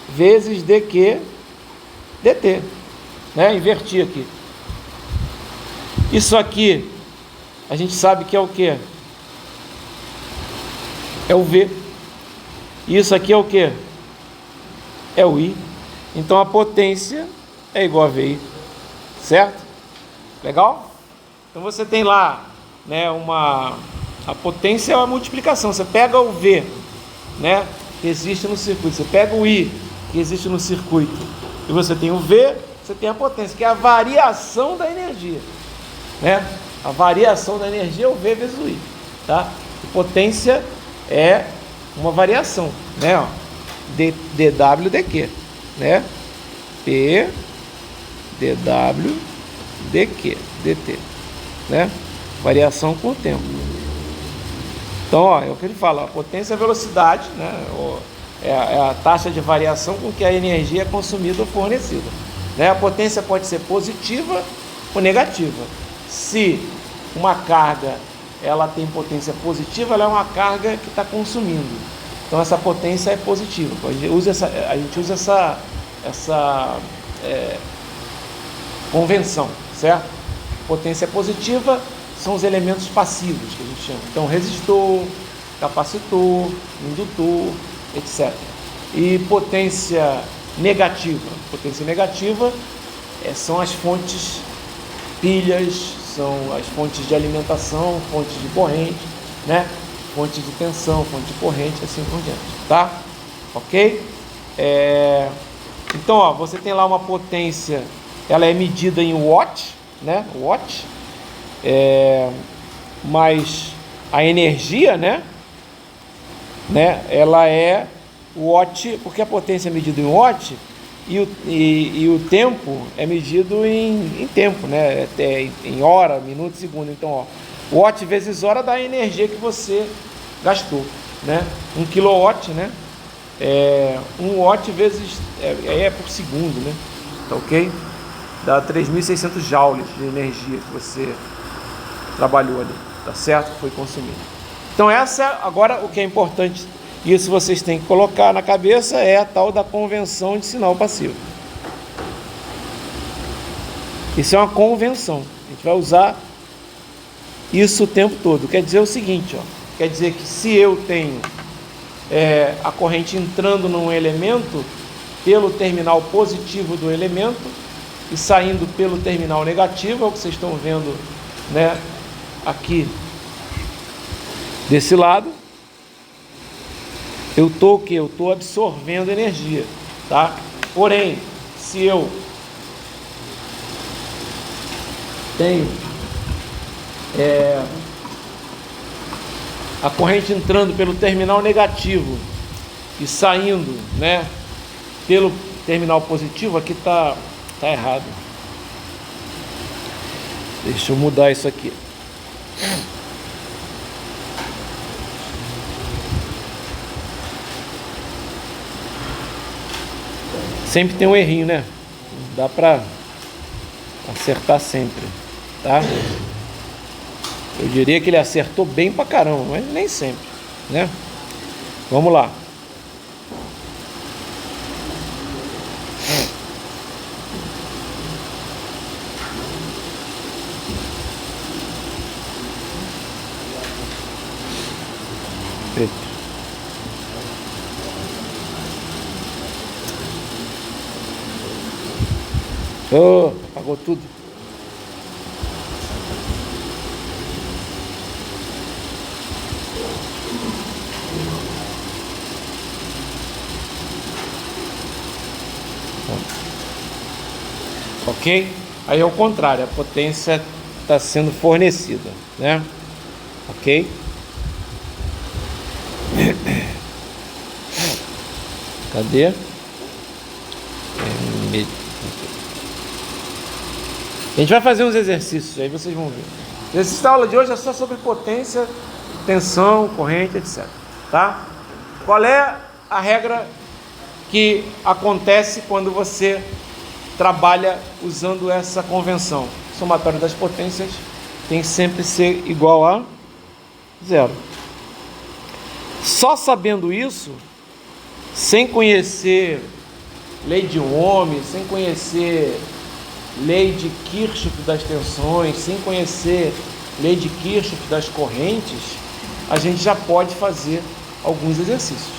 vezes dQ dt, né? Inverti aqui. Isso aqui a gente sabe que é o que? É o V. Isso aqui é o que? É o I. Então a potência é igual a VI, certo? Legal? Então você tem lá, né, a potência é uma multiplicação. Você pega o V, né, que existe no circuito, você pega o I, que existe no circuito, e você tem o V, você tem a potência, que é a variação da energia, né? A variação da energia é o V vezes o I, tá? E potência é uma variação, né? Ó, dW dQ, né? P dW dQ dt, né? Variação com o tempo. Então, ó, é o que ele fala, a potência é a velocidade, né? É a taxa de variação com que a energia é consumida ou fornecida, né? A potência pode ser positiva ou negativa. Se uma carga ela tem potência positiva, ela é uma carga que está consumindo. Então essa potência é positiva. A gente usa essa convenção, certo? Potência positiva são os elementos passivos que a gente chama. Então resistor, capacitor, indutor, etc. E potência negativa. Potência negativa são as fontes, pilhas, são as fontes de alimentação, fontes de corrente, né? Fontes de tensão, fonte de corrente, assim por diante, tá? Ok? Então, ó, você tem lá uma potência, ela é medida em watt, né? Watt, mas a energia, né? Ela é watt, porque a potência é medida em watt e o tempo é medido em tempo, né? Em hora, minuto, segundo. Então, ó, watt vezes hora dá a energia que você gastou, né? 1 kW, né? 1 watt vezes é por segundo, né? Tá ok? Dá 3.600 joules de energia que você trabalhou ali, tá certo? Foi consumido. Então essa, agora o que é importante, isso vocês têm que colocar na cabeça, é a tal da convenção de sinal passivo. Isso é uma convenção, a gente vai usar isso o tempo todo. Quer dizer o seguinte, ó, quer dizer que se eu tenho a corrente entrando num elemento pelo terminal positivo do elemento e saindo pelo terminal negativo, é o que vocês estão vendo, né, aqui desse lado. Eu estou absorvendo energia, tá? Porém, se eu tenho a corrente entrando pelo terminal negativo e saindo, né, pelo terminal positivo, aqui tá errado. Deixa eu mudar isso aqui. Sempre tem um errinho, né? Não dá pra acertar sempre, tá? Eu diria que ele acertou bem pra caramba, mas nem sempre, né? Vamos lá. Preto. Oh, apagou tudo. Ok? Aí é o contrário, a potência está sendo fornecida, né? Ok? Cadê? A gente vai fazer uns exercícios, aí vocês vão ver. O exercício da aula de hoje é só sobre potência, tensão, corrente, etc. Tá? Qual é a regra que acontece quando você trabalha usando essa convenção? O somatório das potências tem que sempre ser igual a zero. Só sabendo isso, sem conhecer lei de Ohm, sem conhecer lei de Kirchhoff das tensões, sem conhecer lei de Kirchhoff das correntes, a gente já pode fazer alguns exercícios,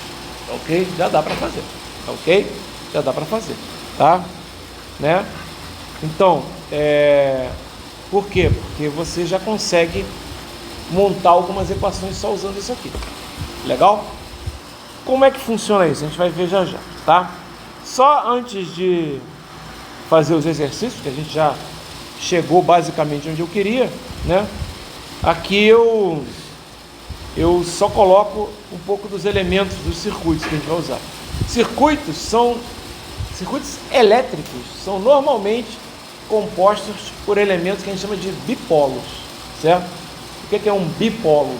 ok? Já dá para fazer, ok? Já dá para fazer, tá? Né? Então, por quê? Porque você já consegue montar algumas equações só usando isso aqui. Legal? Como é que funciona isso? A gente vai ver já já, tá? Só antes de fazer os exercícios, que a gente já chegou basicamente onde eu queria, né? Aqui eu só coloco um pouco dos elementos dos circuitos que a gente vai usar. Circuitos elétricos são normalmente compostos por elementos que a gente chama de bipolos, certo? O que é um bipolo?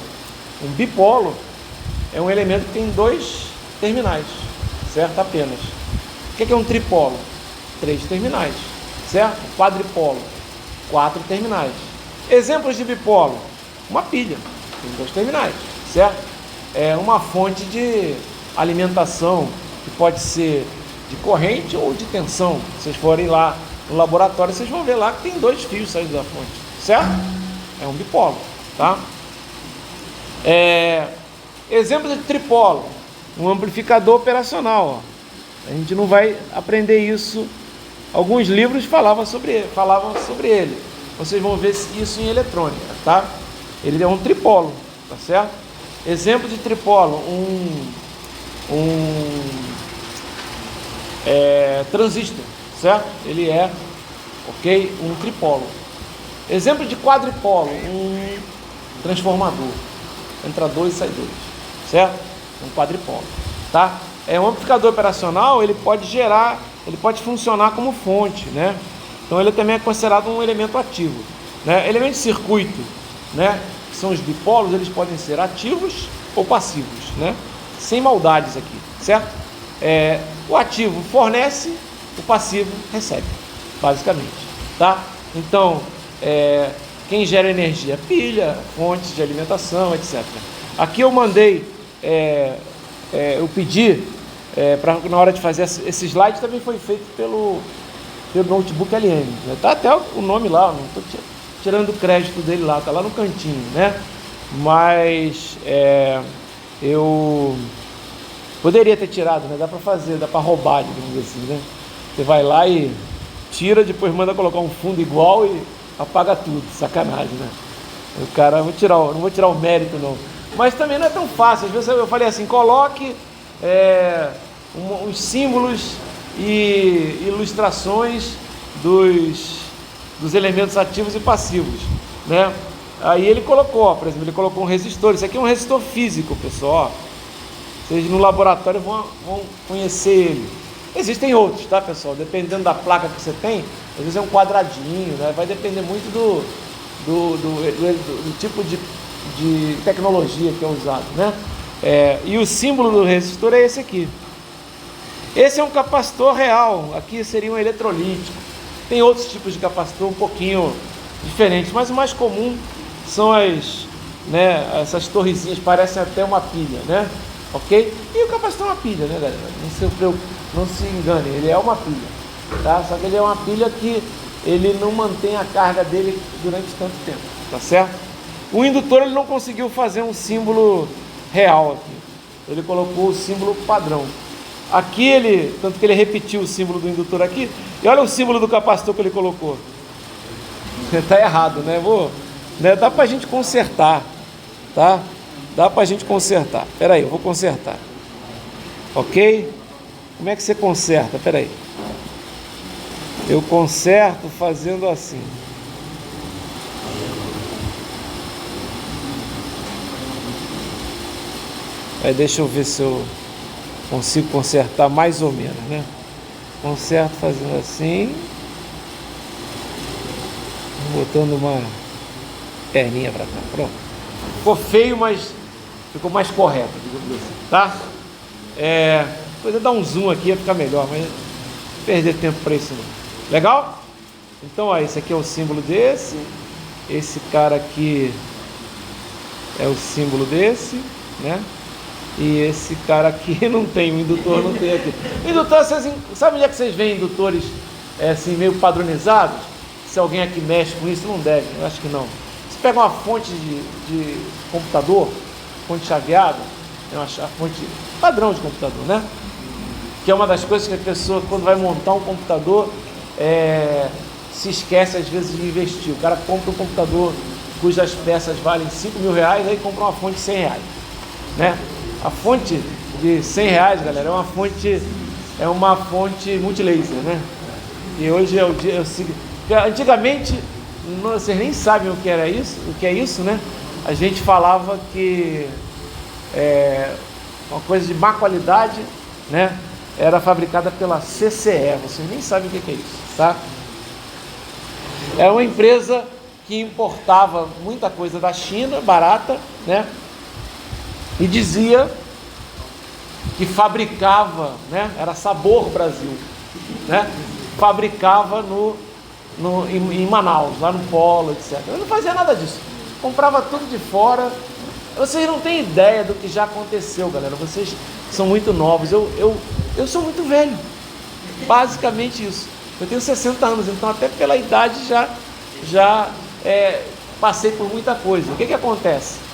Um bipolo é um elemento que tem dois terminais, certo? Apenas. O que é um tripolo? 3 terminais, certo? Quadripolo, 4 terminais. Exemplos de bipolo: uma pilha, tem 2 terminais, certo? Uma fonte de alimentação, que pode ser de corrente ou de tensão. Se vocês forem lá no laboratório, vocês vão ver lá que tem 2 fios saindo da fonte, certo? É um bipolo, tá? Exemplo de tripolo: um amplificador operacional, ó. A gente não vai aprender isso. Alguns livros falavam sobre ele. Vocês vão ver isso em eletrônica, tá? Ele é um tripolo, tá certo? Exemplo de tripolo: transistor, certo? Ele é, ok, um tripolo. Exemplo de quadripolo: um transformador. Entra 2 e sai 2, certo? Um quadripolo, tá? Um amplificador operacional, ele pode funcionar como fonte, né? Então ele também é considerado um elemento ativo, né? Elemento de circuito, né, que são os bipolos, eles podem ser ativos ou passivos, né? Sem maldades aqui, certo? O ativo fornece, o passivo recebe, basicamente, tá? Então, quem gera energia? Pilha, fontes de alimentação, etc. Aqui eu mandei, eu pedi, na hora de fazer esse slide, também foi feito pelo notebook LM, né? Tá até o nome lá, não estou tirando o crédito dele lá, tá lá no cantinho, né? Mas eu Poderia ter tirado, né? Dá para fazer, dá para roubar, digamos assim, né? Você vai lá e tira, depois manda colocar um fundo igual e apaga tudo. Sacanagem, né? O cara, não vou tirar o mérito, não. Mas também não é tão fácil. Às vezes eu falei assim, coloque os símbolos e ilustrações dos elementos ativos e passivos, né? Aí ele colocou, por exemplo, ele colocou um resistor. Isso aqui é um resistor físico, pessoal. Vocês no laboratório vão conhecer ele. Existem outros, tá, pessoal? Dependendo da placa que você tem, às vezes é um quadradinho, né? Vai depender muito do tipo de tecnologia que é usado, né? E o símbolo do resistor é esse aqui. Esse é um capacitor real. Aqui seria um eletrolítico. Tem outros tipos de capacitor um pouquinho diferentes, mas o mais comum são essas torrezinhas, parecem até uma pilha, né? Ok? E o capacitor é uma pilha, né, galera? Não se engane, ele é uma pilha, tá? Só que ele é uma pilha que ele não mantém a carga dele durante tanto tempo, tá certo? O indutor ele não conseguiu fazer um símbolo real aqui. Ele colocou o símbolo padrão. Aqui tanto que ele repetiu o símbolo do indutor aqui, e olha o símbolo do capacitor que ele colocou. Tá errado, né? Dá pra gente consertar, tá? Dá pra gente consertar. Pera aí, eu vou consertar. Ok? Como é que você conserta? Pera aí. Eu conserto fazendo assim. Aí deixa eu ver se eu consigo consertar mais ou menos, né? Conserto fazendo assim. Botando uma perninha pra cá. Pronto. Ficou feio, mas ficou mais correto, digamos assim, tá? Depois eu dar um zoom aqui, ia ficar melhor, mas não perder tempo para isso não. Legal? Então, ó, esse aqui é o símbolo desse. Esse cara aqui é o símbolo desse, né? E esse cara aqui não tem, o indutor não tem aqui. O indutor, vocês, sabe onde é que vocês veem indutores assim, meio padronizados? Se alguém aqui mexe com isso, não deve, eu acho que não. Você pega uma fonte de computador, fonte chaveada, é uma fonte padrão de computador, né? Que é uma das coisas que a pessoa, quando vai montar um computador, se esquece às vezes de investir. O cara compra um computador cujas peças valem R$5.000, aí compra uma fonte de R$100, né? A fonte de R$100, galera, é uma fonte multilaser, né? E hoje é o dia, antigamente, vocês nem sabem o que é isso, né? A gente falava que uma coisa de má qualidade, né? Era fabricada pela CCE, vocês nem sabem o que é isso, tá? Era uma empresa que importava muita coisa da China, barata, né? E dizia que fabricava, né? Era Sabor Brasil, né? Fabricava em Manaus, lá no Polo, etc. Eu não fazia nada disso, comprava tudo de fora. Vocês não têm ideia do que já aconteceu, galera. Vocês são muito novos, eu sou muito velho, basicamente isso. Eu tenho 60 anos, então até pela idade já passei por muita coisa. O que acontece?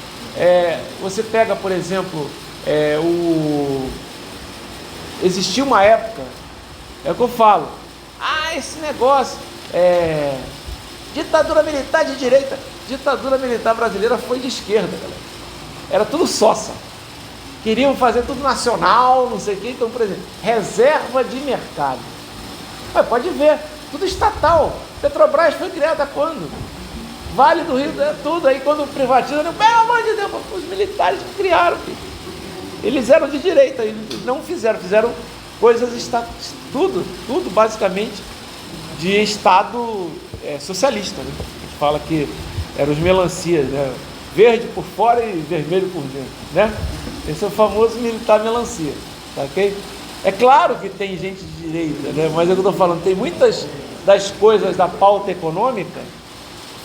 Você pega, por exemplo, existia uma época, é o que eu falo, esse negócio, ditadura militar de direita, ditadura militar brasileira foi de esquerda, galera. Era tudo sossa, queriam fazer tudo nacional, não sei o que. Então, por exemplo, reserva de mercado, pode ver, tudo estatal. Petrobras foi criada quando? Vale do Rio, tudo. Aí quando privatiza, pelo amor de Deus, os militares que criaram, filho. Eles eram de direita, eles não fizeram coisas, tudo basicamente de Estado socialista, né? A gente fala que eram os melancias, né? Verde por fora e vermelho por dentro, né? Esse é o famoso militar melancia, tá ok? É claro que tem gente de direita, né? Mas é o que eu estou falando, tem muitas das coisas da pauta econômica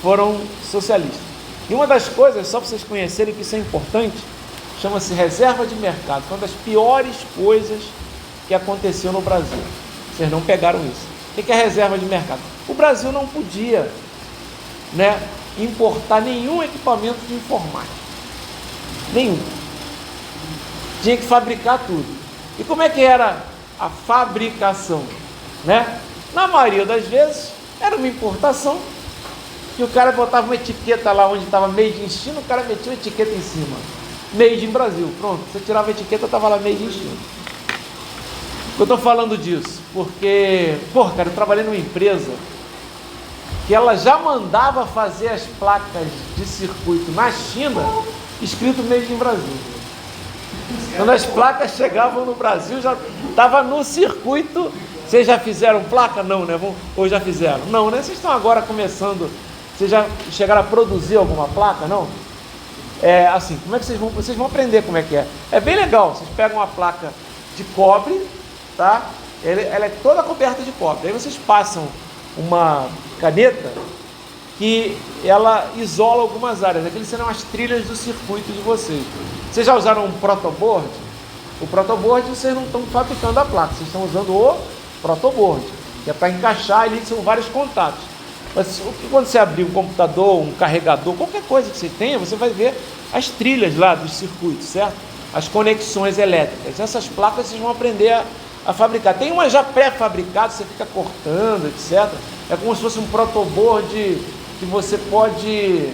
foram socialistas. E uma das coisas, só para vocês conhecerem que isso é importante, chama-se reserva de mercado. Foi uma das piores coisas que aconteceu no Brasil. Vocês não pegaram isso. O que é reserva de mercado? O Brasil não podia, né, importar nenhum equipamento de informática. Nenhum. Tinha que fabricar tudo. E como é que era a fabricação, né? Na maioria das vezes, era uma importação, que o cara botava uma etiqueta lá onde estava Made in China, o cara metia uma etiqueta em cima, Made in Brasil, pronto, você tirava a etiqueta, estava lá Made in China. Eu estou falando disso, porque, cara, eu trabalhei numa empresa que ela já mandava fazer as placas de circuito na China, escrito Made in Brasil. Quando as placas chegavam no Brasil, já estava no circuito. Vocês já fizeram placa? Não, né? Ou já fizeram? Não, né? Vocês estão agora começando. Vocês já chegaram a produzir alguma placa? Não? É assim, como é que vocês vão aprender como é que é? É bem legal. Vocês pegam uma placa de cobre, tá? Ela é toda coberta de cobre. Aí vocês passam uma caneta que ela isola algumas áreas. Aqueles serão as trilhas do circuito de vocês. Vocês já usaram um protoboard? O protoboard vocês não estão fabricando a placa, vocês estão usando o protoboard, que é para encaixar ali, são vários contatos. Mas quando você abrir um computador, um carregador, qualquer coisa que você tenha, você vai ver as trilhas lá dos circuitos, certo? As conexões elétricas. Essas placas vocês vão aprender a fabricar. Tem uma já pré-fabricada, você fica cortando, etc. É como se fosse um protoboard que você pode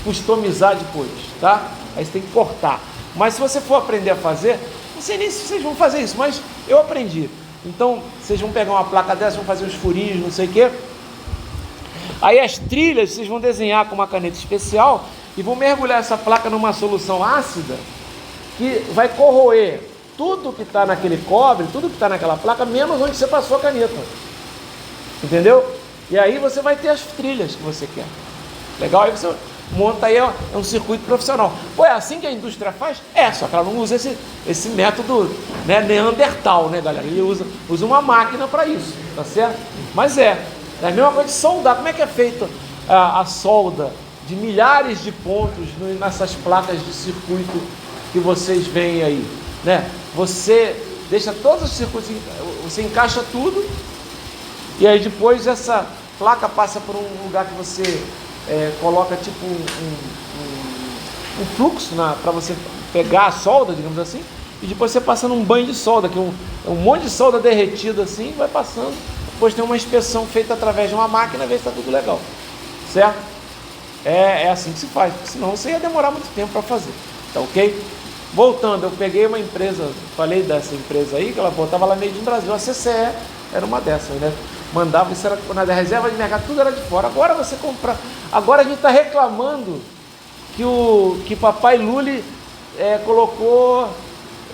customizar depois, tá? Aí você tem que cortar. Mas se você for aprender a fazer, não sei nem se vocês vão fazer isso, mas eu aprendi. Então, vocês vão pegar uma placa dessa, vão fazer uns furinhos, não sei o quê. Aí as trilhas, vocês vão desenhar com uma caneta especial e vão mergulhar essa placa numa solução ácida que vai corroer tudo que está naquele cobre, tudo que está naquela placa, menos onde você passou a caneta. Entendeu? E aí você vai ter as trilhas que você quer. Legal? Aí você monta aí, é um circuito profissional. Pô, é assim que a indústria faz? É, só que ela não usa esse método, né, neandertal, né, galera? Ele usa uma máquina para isso, tá certo? Mas é a mesma coisa de soldar. Como é que é feita a solda de milhares de pontos nessas placas de circuito que vocês veem aí, né? Você deixa todos os circuitos, você encaixa tudo, e aí depois essa placa passa por um lugar que você coloca tipo um fluxo para você pegar a solda, digamos assim, e depois você passa num banho de solda, que é um monte de solda derretida assim, vai passando, depois tem uma inspeção feita através de uma máquina, ver se está tudo legal, certo? É assim que se faz, porque senão você ia demorar muito tempo para fazer, tá ok? Voltando, eu peguei uma empresa, falei dessa empresa aí, que ela botava lá meio de Brasil, a CCE era uma dessas, né? Mandava, isso era na reserva de mercado, tudo era de fora. Agora você compra. Agora a gente está reclamando que papai Lully colocou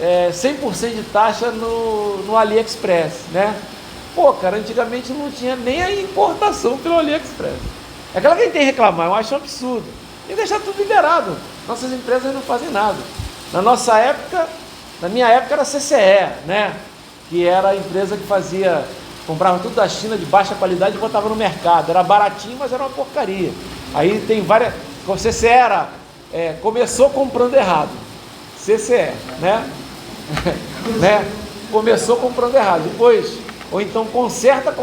100% de taxa no AliExpress, né? Pô, cara, antigamente não tinha nem a importação pelo AliExpress. É aquela que a gente tem que reclamar, eu acho um absurdo. Tem que deixar tudo liberado. Nossas empresas não fazem nada. Na nossa época, na minha época era a CCE, né? Que era a empresa que comprava tudo da China de baixa qualidade e botava no mercado. Era baratinho, mas era uma porcaria. Aí tem várias. CCE começou comprando errado. CCE, né? né? Começou comprando errado. Depois, ou então conserta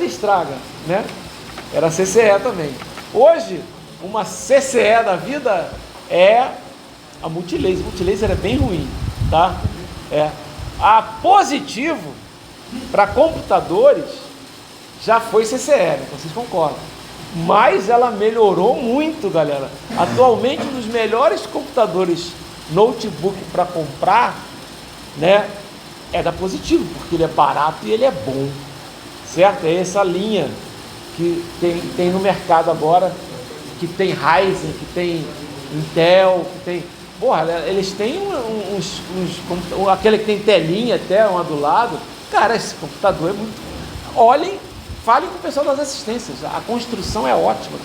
e estraga, né? Era CCE também. Hoje, uma CCE da vida é a Multilaser. Multilaser é bem ruim, tá? A Positivo para computadores já foi CCE, né? Vocês concordam? Mas ela melhorou muito, galera. Atualmente, um dos melhores computadores notebook para comprar, né, é da Positivo, porque ele é barato e ele é bom, certo? É essa linha que tem no mercado agora, que tem Ryzen, que tem Intel, que tem... Porra, eles têm aquele que tem telinha até, uma do lado. Cara, esse computador é muito... Falem com o pessoal das assistências. A construção é ótima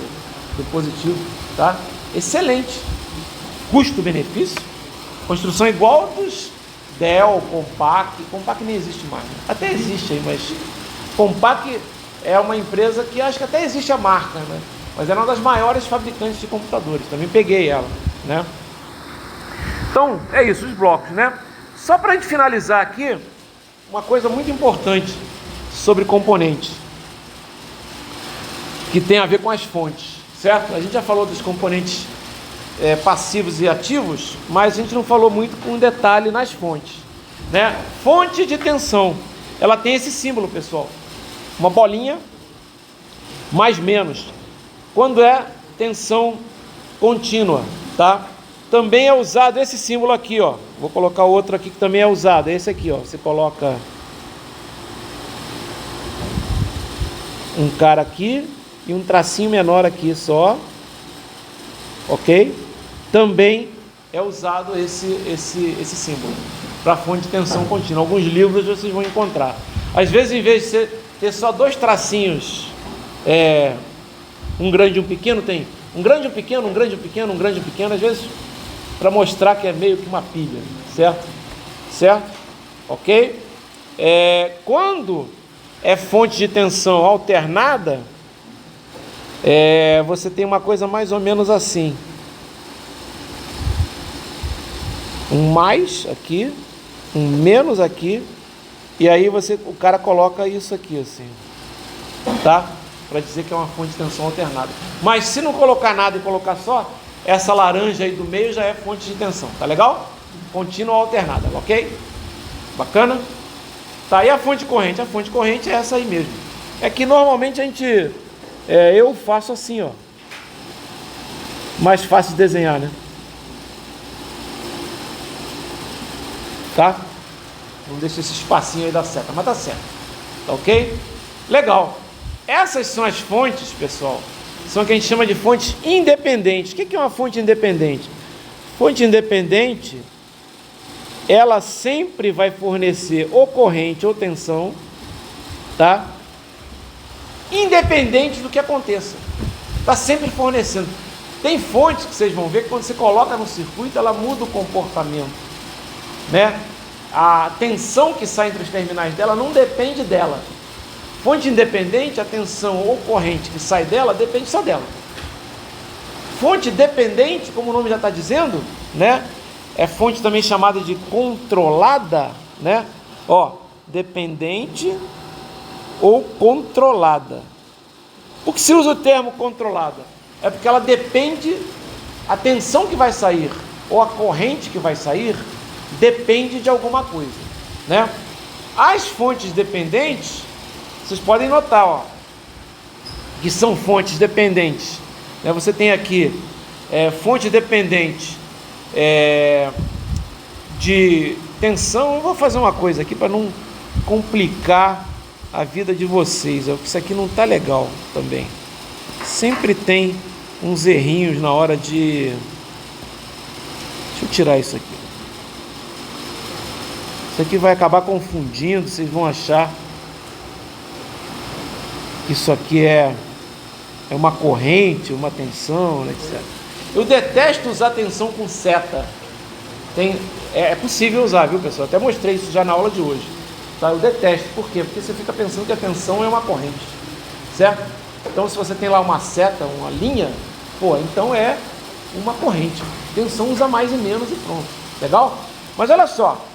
do Positivo, tá? Excelente. Custo-benefício. Construção igual dos Dell, Compaq nem existe mais. Até existe aí, mas Compaq é uma empresa que acho que até existe a marca, né? Mas é uma das maiores fabricantes de computadores. Também peguei ela, né? Então, é isso, os blocos, né? Só para a gente finalizar aqui, uma coisa muito importante sobre componentes, que tem a ver com as fontes, certo? A gente já falou dos componentes passivos e ativos, mas a gente não falou muito com detalhe nas fontes. né? Fonte de tensão, ela tem esse símbolo, pessoal, uma bolinha mais menos, quando é tensão contínua, tá? Também é usado esse símbolo aqui, ó. Vou colocar outro aqui que também é usado, esse aqui, ó. Você coloca um cara aqui e um tracinho menor aqui só, ok? Também é usado esse símbolo para fonte de tensão contínua. Alguns livros vocês vão encontrar. Às vezes, em vez de você ter só dois tracinhos, um grande e um pequeno, tem um grande e um pequeno, um grande e um pequeno, um grande e um pequeno, às vezes para mostrar que é meio que uma pilha, certo? Certo? Ok? Quando é fonte de tensão alternada, você tem uma coisa mais ou menos assim. Um mais aqui, um menos aqui, e aí o cara coloca isso aqui assim, tá? Para dizer que é uma fonte de tensão alternada. Mas se não colocar nada e colocar só, essa laranja aí do meio já é fonte de tensão, tá legal? Contínua alternada, ok? Bacana? Tá, e a fonte corrente? A fonte corrente é essa aí mesmo. É que normalmente a gente, eu faço assim, ó. Mais fácil de desenhar, né? Tá? Não deixa esse espacinho aí da seta, mas tá certo. Tá ok? Legal. Essas são as fontes, pessoal, são o que a gente chama de fontes independentes. O que é uma fonte independente? Fonte independente, ela sempre vai fornecer ou corrente ou tensão, tá? Independente do que aconteça. Está sempre fornecendo. Tem fontes que vocês vão ver que quando você coloca no circuito, ela muda o comportamento, né? A tensão que sai entre os terminais dela não depende dela. Fonte independente, a tensão ou corrente que sai dela, depende só dela. Fonte dependente, como o nome já está dizendo, né? É fonte também chamada de controlada, né? Ó, dependente ou controlada. Por que se usa o termo controlada? É porque ela depende, a tensão que vai sair ou a corrente que vai sair depende de alguma coisa, né? As fontes dependentes, vocês podem notar, ó, que são fontes dependentes, né? Você tem aqui fonte dependente de tensão. Eu vou fazer uma coisa aqui para não complicar a vida de vocês, isso aqui não está legal também. Sempre tem uns errinhos na hora de... Deixa eu tirar isso aqui. Isso aqui vai acabar confundindo, vocês vão achar que isso aqui é uma corrente, uma tensão, etc. Eu detesto usar tensão com seta. É possível usar, viu, pessoal? Até mostrei isso já na aula de hoje. Tá? Eu detesto. Por quê? Porque você fica pensando que a tensão é uma corrente, certo? Então, se você tem lá uma seta, uma linha, então é uma corrente. Tensão usa mais e menos e pronto. Legal? Mas olha só,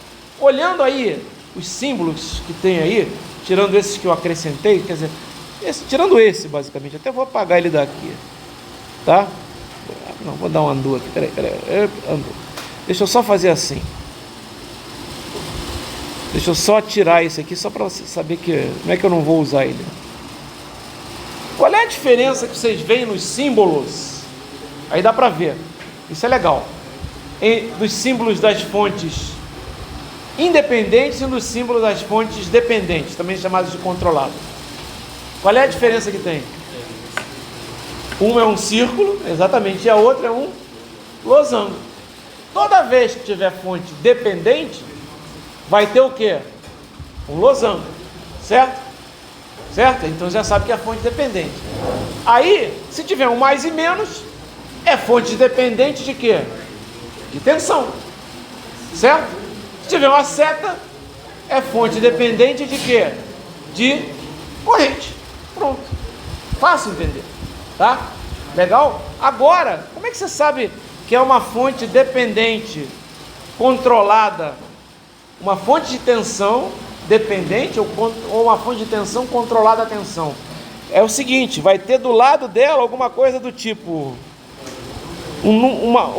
olhando aí os símbolos que tem aí, tirando esses que eu acrescentei, quer dizer, tirando esse basicamente, até vou apagar ele daqui, tá? Não, vou dar um undo aqui, peraí, undo. Deixa eu só fazer assim. Deixa eu só tirar esse aqui, só para você saber que não é que eu não vou usar ele. Qual é a diferença que vocês veem nos símbolos? Aí dá para ver, isso é legal, dos símbolos das fontes independentes e dos símbolos das fontes dependentes, também chamados de controladas. Qual é a diferença que tem? Um é um círculo, exatamente, e a outra é um losango. Toda vez que tiver fonte dependente, vai ter o quê? Um losango, certo? Certo? Então já sabe que é fonte dependente. Aí, se tiver um mais e menos, é fonte dependente de quê? De tensão, certo? Se tiver uma seta, é fonte dependente de quê? De corrente. Pronto. Fácil entender, tá? Legal? Agora, como é que você sabe que é uma fonte dependente controlada? Uma fonte de tensão dependente ou uma fonte de tensão controlada a tensão? É o seguinte, vai ter do lado dela alguma coisa do tipo...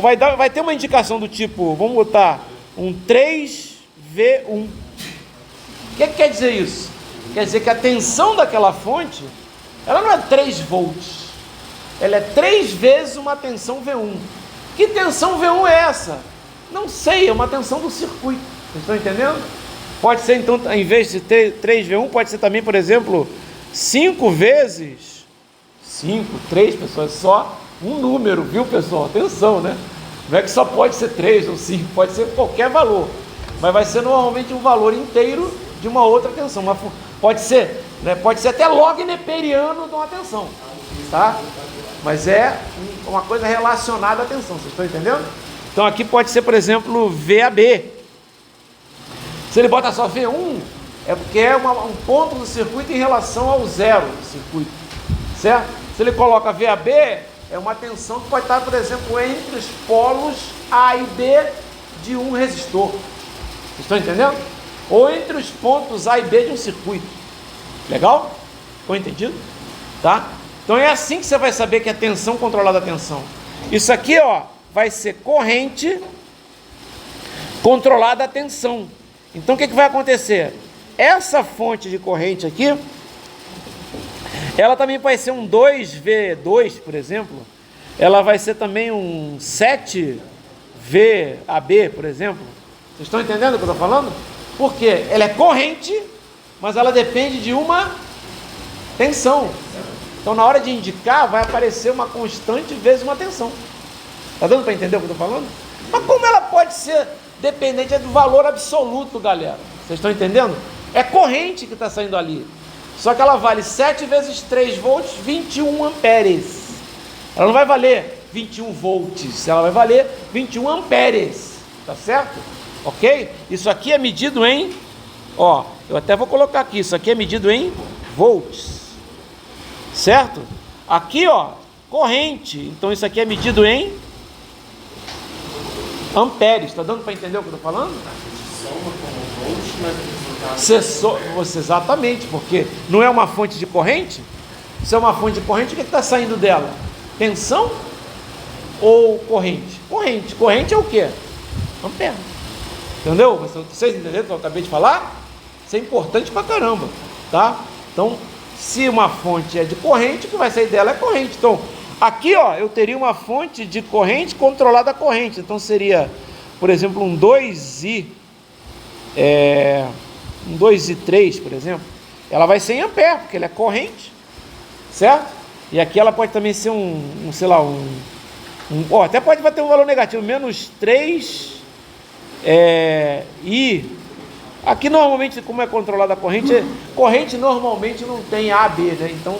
vai ter uma indicação do tipo, vamos botar um 3 V1. O que quer dizer isso? Quer dizer que a tensão daquela fonte, ela não é 3 volts, ela é 3 vezes uma tensão V1. Que tensão V1 é essa? Não sei, é uma tensão do circuito. Vocês estão entendendo? Pode ser, então, em vez de 3V1, pode ser também, por exemplo, 5 vezes 5, 3, pessoal, é só um número, viu, pessoal? Atenção, né? Não é que só pode ser 3 ou 5, pode ser qualquer valor, mas vai ser normalmente um valor inteiro de uma outra tensão. Pode ser, né? Pode ser até log neperiano de uma tensão, tá? Mas é uma coisa relacionada à tensão, vocês estão entendendo? Então aqui pode ser, por exemplo, VAB. Se ele bota só V1, é porque é um ponto do circuito em relação ao zero do circuito, certo? Se ele coloca VAB, é uma tensão que pode estar, por exemplo, entre os polos A e B de um resistor. Vocês estão entendendo? Ou entre os pontos A e B de um circuito. Legal? Ficou entendido? Tá? Então é assim que você vai saber que é tensão controlada a tensão. Isso aqui, ó, vai ser corrente controlada a tensão. Então o que vai acontecer? Essa fonte de corrente aqui, ela também vai ser um 2V2, por exemplo. Ela vai ser também um 7VAB, por exemplo. Vocês estão entendendo o que eu estou falando? Porque ela é corrente, mas ela depende de uma tensão. Então, na hora de indicar, vai aparecer uma constante vezes uma tensão. Está dando para entender o que eu estou falando? Mas como ela pode ser dependente do valor absoluto, galera? Vocês estão entendendo? É corrente que está saindo ali. Só que ela vale 7 vezes 3 volts, 21 amperes. Ela não vai valer 21 volts, ela vai valer 21 amperes. Tá certo? Ok? Isso aqui é medido em... Ó, eu até vou colocar aqui. Isso aqui é medido em volts. Certo? Aqui, ó, corrente. Então isso aqui é medido em amperes. Está dando para entender o que eu estou falando? Você exatamente, porque não é uma fonte de corrente. Se é uma fonte de corrente, o que está saindo dela? Tensão ou corrente? Corrente. Corrente é o quê? Ampere. Entendeu? Vocês entenderam o que eu acabei de falar? Isso é importante pra caramba, tá? Então, se uma fonte é de corrente, o que vai sair dela é corrente. Então, aqui, ó, eu teria uma fonte de corrente controlada a corrente. Então, seria, por exemplo, um 2i3, por exemplo. Ela vai ser em ampere, porque ela é corrente, certo? E aqui ela pode também ser sei lá, até pode ter um valor negativo, menos 3, e aqui normalmente, como é controlada a corrente normalmente não tem A, B, né? Então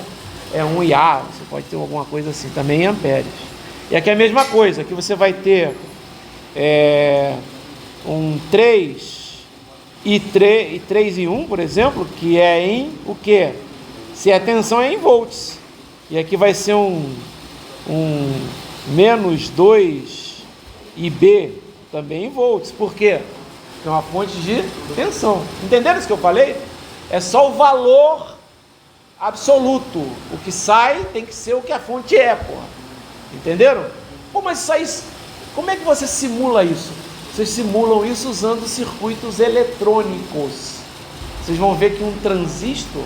é 1 e A, você pode ter alguma coisa assim, também em amperes. E aqui é a mesma coisa, aqui você vai ter um 3 e 3 e 1, por exemplo, que é em o quê? Se a tensão é em volts. E aqui vai ser um menos 2 IB, também em volts. Por quê? É uma fonte de tensão. Entenderam isso que eu falei? É só o valor absoluto. O que sai tem que ser o que a fonte é, porra. Entenderam? Pô, mas isso aí, como é que você simula isso? Vocês simulam isso usando circuitos eletrônicos. Vocês vão ver que um transistor,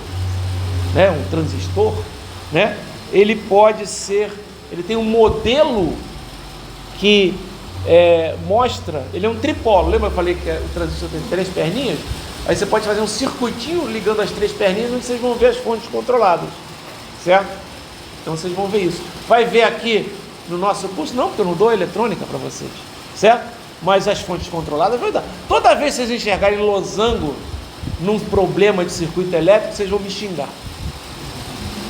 né? Ele pode ser, ele tem um modelo que mostra, ele é um tripolo. Lembra que eu falei que o transistor tem 3 perninhas? Aí você pode fazer um circuitinho ligando as 3 perninhas, onde vocês vão ver as fontes controladas, certo? Então vocês vão ver isso. Vai ver aqui no nosso curso, não, porque eu não dou eletrônica para vocês, certo? Mas as fontes controladas vai dar. Toda vez que vocês enxergarem losango num problema de circuito elétrico, vocês vão me xingar.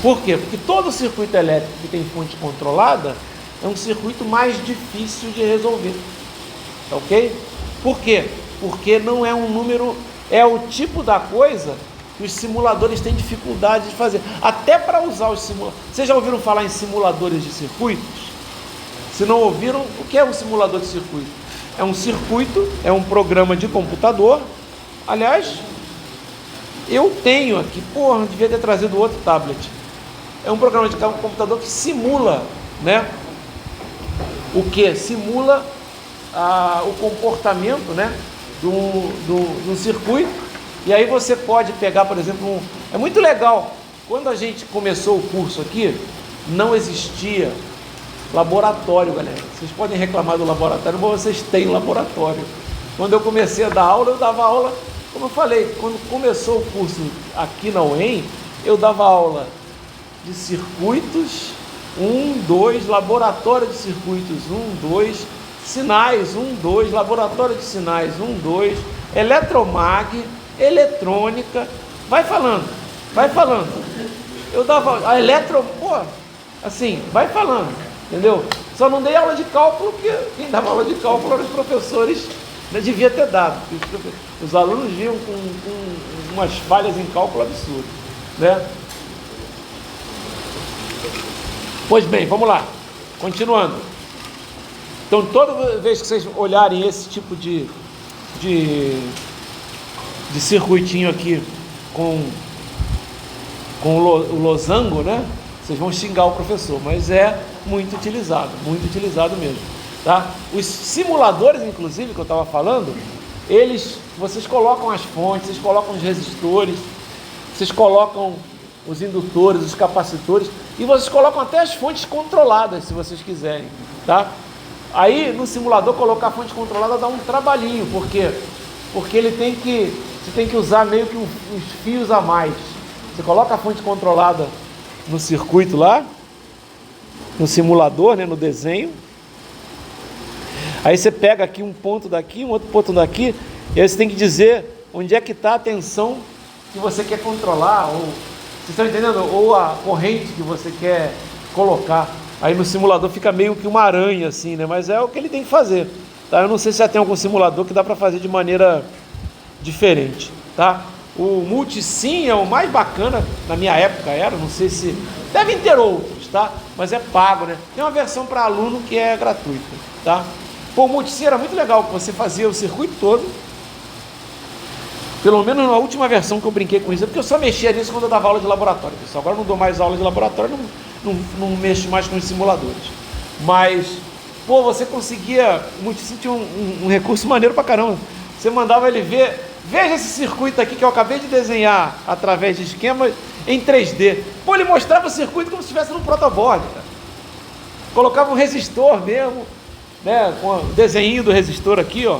Por quê? Porque todo circuito elétrico que tem fonte controlada é um circuito mais difícil de resolver. Tá ok? Por quê? Porque não é um número, é o tipo da coisa que os simuladores têm dificuldade de fazer. Até para usar os simuladores. Vocês já ouviram falar em simuladores de circuitos? Se não ouviram, o que é um simulador de circuito? É um circuito, é um programa de computador. Aliás, eu tenho aqui, porra, devia ter trazido outro tablet. É um programa de computador que simula, né? O que? Simula o comportamento, né? de um circuito, e aí você pode pegar, por exemplo, é muito legal, quando a gente começou o curso aqui, não existia laboratório, galera. Vocês podem reclamar do laboratório, mas vocês têm laboratório. Quando eu comecei a dar aula, eu dava aula, como eu falei, quando começou o curso aqui na UEM, eu dava aula de circuitos, 1, 2, laboratório de circuitos, 1, 2, sinais, 1, 2, laboratório de sinais, 1, 2, eletromag, eletrônica, vai falando. Eu dava a assim, vai falando, entendeu? Só não dei aula de cálculo, porque quem dava aula de cálculo eram os professores, né, devia ter dado, porque os alunos vinham com umas falhas em cálculo absurdas, né? Pois bem, vamos lá, continuando. Então, toda vez que vocês olharem esse tipo de circuitinho aqui com o losango, né? Vocês vão xingar o professor, mas é muito utilizado mesmo, tá? Os simuladores, inclusive, que eu estava falando, vocês colocam as fontes, vocês colocam os resistores, vocês colocam os indutores, os capacitores, e vocês colocam até as fontes controladas, se vocês quiserem, tá? Aí, no simulador, colocar a fonte controlada dá um trabalhinho, porque você tem que usar meio que uns fios a mais. Você coloca a fonte controlada no circuito lá, no simulador, né, no desenho. Aí você pega aqui um ponto daqui, um outro ponto daqui, e aí você tem que dizer onde é que está a tensão que você quer controlar, ou, vocês estão entendendo? Ou a corrente que você quer colocar. Aí no simulador fica meio que uma aranha assim, né? Mas é o que ele tem que fazer, tá? Eu não sei se já tem algum simulador que dá para fazer de maneira diferente, tá? O Multisim é o mais bacana, na minha época era, não sei se... Devem ter outros, tá? Mas é pago, né? Tem uma versão para aluno que é gratuita, tá? Pô, o Multisim era muito legal, você fazia o circuito todo, pelo menos na última versão que eu brinquei com isso, porque eu só mexia nisso quando eu dava aula de laboratório, pessoal. Agora eu não dou mais aula de laboratório, não mexo mais com os simuladores. Mas, pô, você conseguia... O Multisim tinha um recurso maneiro pra caramba. Você mandava ele ver... Veja esse circuito aqui que eu acabei de desenhar através de esquemas em 3D. Pô, ele mostrava o circuito como se estivesse num protoboard, cara. Colocava um resistor mesmo, né, com o desenho do resistor aqui, ó.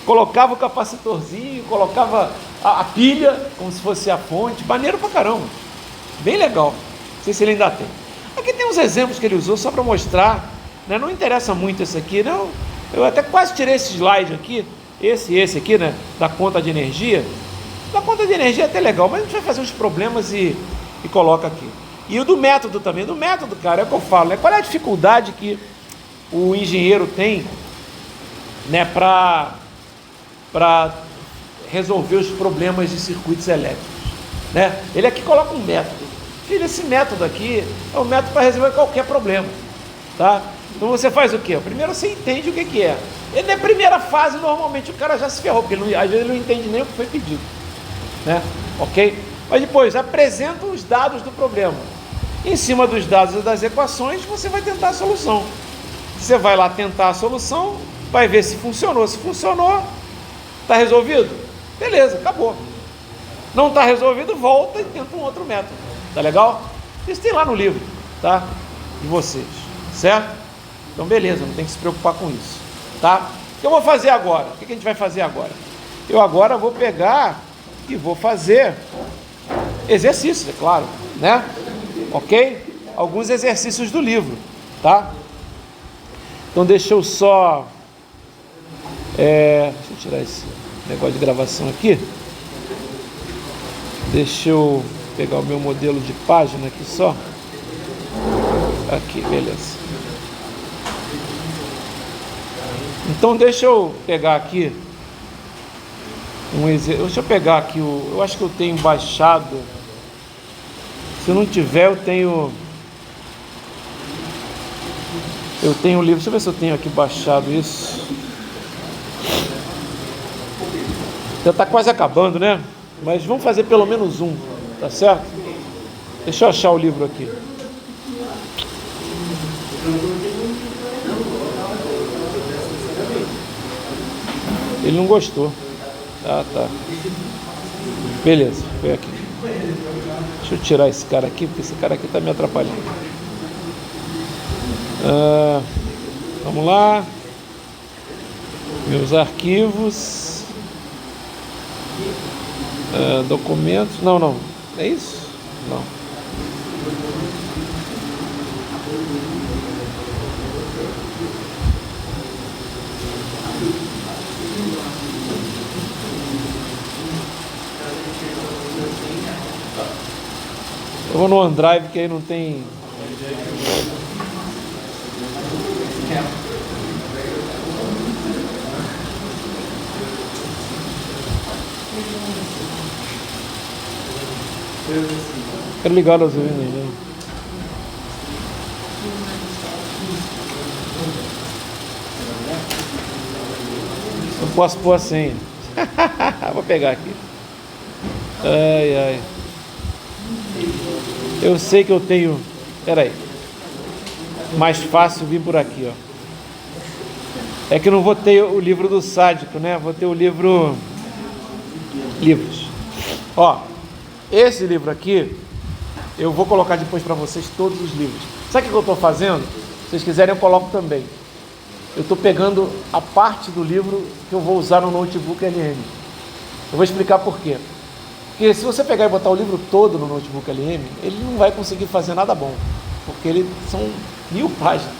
Colocava o capacitorzinho, colocava a pilha, como se fosse a fonte. Maneiro pra caramba. Bem legal. Não sei se ele ainda tem. Aqui tem uns exemplos que ele usou só para mostrar, né? Não interessa muito esse aqui, não. Eu até quase tirei esse slide aqui. Esse aqui, né, da conta de energia. Da conta de energia é até legal, mas a gente vai fazer uns problemas e coloca aqui. E o do método também. Do método, cara, é o que eu falo, né? Qual é a dificuldade que o engenheiro tem, né, para resolver os problemas de circuitos elétricos, né? Ele aqui coloca um método. Filho, esse método aqui é um método para resolver qualquer problema, tá? Então você faz o quê? Primeiro você entende o que é. E na primeira fase, normalmente, o cara já se ferrou, porque às vezes ele não entende nem o que foi pedido, né? Ok? Mas depois, apresenta os dados do problema. Em cima dos dados e das equações, você vai tentar a solução. Você vai lá tentar a solução, vai ver se funcionou. Se funcionou, está resolvido? Beleza, acabou. Não está resolvido, volta e tenta um outro método. Tá legal? Isso tem lá no livro, tá? De vocês, certo? Então, beleza, não tem que se preocupar com isso. Tá? O que eu vou fazer agora? O que a gente vai fazer agora? Eu agora vou pegar e vou fazer exercícios, é claro, né? Ok? Alguns exercícios do livro, tá? Então deixa eu só... deixa eu tirar esse negócio de gravação aqui. Deixa eu pegar o meu modelo de página aqui só. Aqui, beleza. Então deixa eu pegar aqui deixa eu pegar aqui eu acho que eu tenho baixado. Se não tiver, eu tenho o livro. Deixa eu ver se eu tenho aqui baixado isso. Já está quase acabando, né? Mas vamos fazer pelo menos um, tá certo? Deixa eu achar o livro aqui. Ele não gostou. Ah, tá. Beleza, foi aqui. Deixa eu tirar esse cara aqui, porque esse cara aqui tá me atrapalhando. Vamos lá. Meus arquivos. Documentos. Não. É isso? Não. Eu vou no OneDrive, que aí não tem... Quero ligar os ouvidos, né? Eu posso pôr a senha. Vou pegar aqui. Ai. Eu sei que eu tenho... Peraí. Mais fácil vir por aqui, ó. É que eu não vou ter o livro do sádico, né? Vou ter o livro... Livros. Ó, esse livro aqui, eu vou colocar depois para vocês todos os livros. Sabe o que eu estou fazendo? Se vocês quiserem, eu coloco também. Eu estou pegando a parte do livro que eu vou usar no notebook LM. Eu vou explicar por quê. Porque se você pegar e botar o livro todo no notebook LM, ele não vai conseguir fazer nada bom. Porque são 1000 páginas.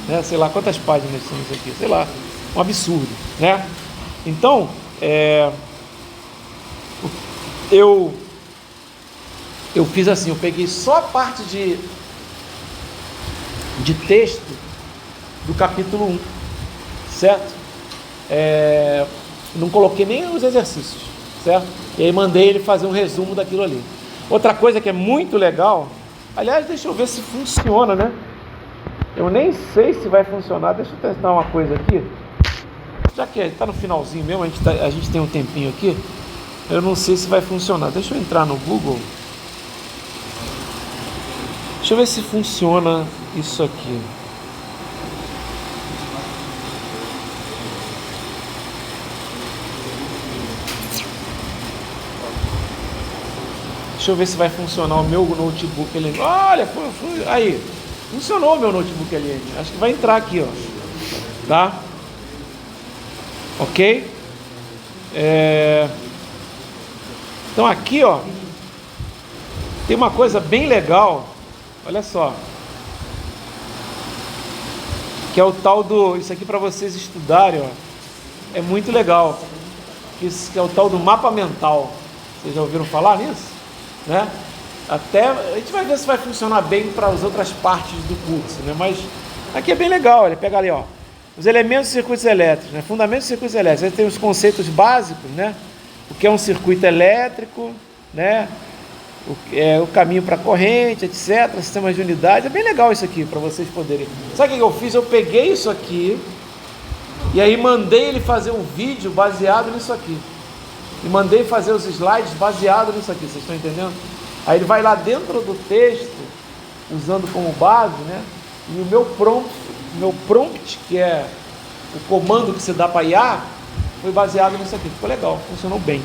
Né? Sei lá quantas páginas são isso aqui. Sei lá, um absurdo. Né? Então, eu fiz assim, eu peguei só a parte de texto do capítulo 1, certo? Não coloquei nem os exercícios, certo? E aí mandei ele fazer um resumo daquilo ali. Outra coisa que é muito legal, aliás, deixa eu ver se funciona, né? Eu nem sei se vai funcionar, deixa eu testar uma coisa aqui. Já que está no finalzinho mesmo, a gente tem um tempinho aqui, eu não sei se vai funcionar. Deixa eu entrar no Google. Deixa eu ver se funciona isso aqui. Deixa eu ver se vai funcionar o meu notebook LM. Olha, aí, funcionou o meu notebook LM. Acho que vai entrar aqui, ó. Tá? Ok? Então aqui, ó, tem uma coisa bem legal. Olha só. Que é o tal do... Isso aqui para vocês estudarem, ó. É muito legal. Isso que é o tal do mapa mental. Vocês já ouviram falar nisso? Né? Até a gente vai ver se vai funcionar bem para as outras partes do curso, né? Mas aqui é bem legal, ele pega ali, ó, os elementos dos circuitos elétricos, né? Fundamentos dos circuitos elétricos. Aí tem os conceitos básicos, né? O que é um circuito elétrico, né? O caminho para corrente, etc. Sistemas de unidade. É bem legal isso aqui para vocês poderem. Sabe o que eu fiz? Eu peguei isso aqui e aí mandei ele fazer um vídeo baseado nisso aqui. E mandei fazer os slides baseados nisso aqui, vocês estão entendendo? Aí ele vai lá dentro do texto, usando como base, né? E o meu prompt, que é o comando que você dá para IA, foi baseado nisso aqui. Ficou legal, funcionou bem.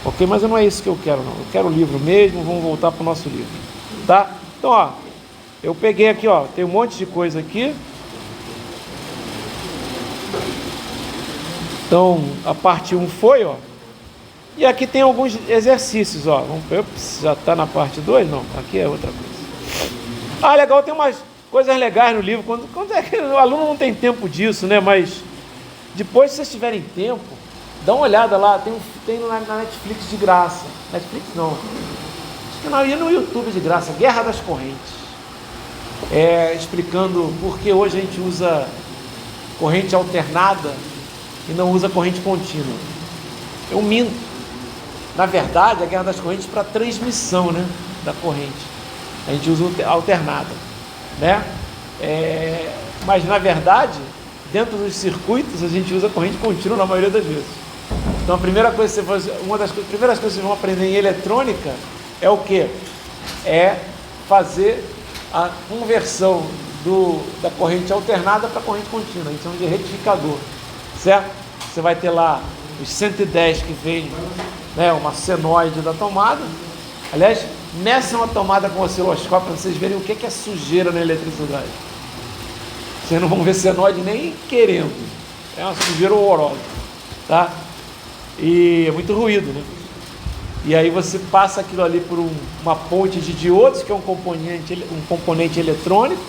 Ok? Mas não é isso que eu quero, não. Eu quero o livro mesmo, vamos voltar para o nosso livro. Tá? Então, ó, eu peguei aqui, ó, tem um monte de coisa aqui. Então, a parte 1 foi, ó. E aqui tem alguns exercícios, ó. Já está na parte 2? Não, aqui é outra coisa. Ah, legal, tem umas coisas legais no livro. Quando é que o aluno não tem tempo disso, né? Mas depois, se vocês tiverem tempo, dá uma olhada lá. Tem na Netflix de graça. Netflix não. Acho que não ia no YouTube de graça. Guerra das Correntes. Explicando por que hoje a gente usa corrente alternada e não usa corrente contínua. Eu minto. Na verdade, a guerra das correntes para transmissão, né, da corrente. A gente usa alternada, né? Mas na verdade, dentro dos circuitos, a gente usa corrente contínua na maioria das vezes. Então, a primeira coisa que uma das primeiras coisas que vocês vão aprender em eletrônica é o quê? É fazer a conversão da corrente alternada para a corrente contínua. A gente chama de retificador, certo? você vai ter lá os 110 que vem, né, uma senoide da tomada. Aliás, meça uma tomada com osciloscópio para vocês verem o que é sujeira na eletricidade. Vocês não vão ver senoide nem querendo. É uma sujeira horrorosa, tá? E é muito ruído, né? E aí você passa aquilo ali por uma ponte de diodos, que é um componente eletrônico,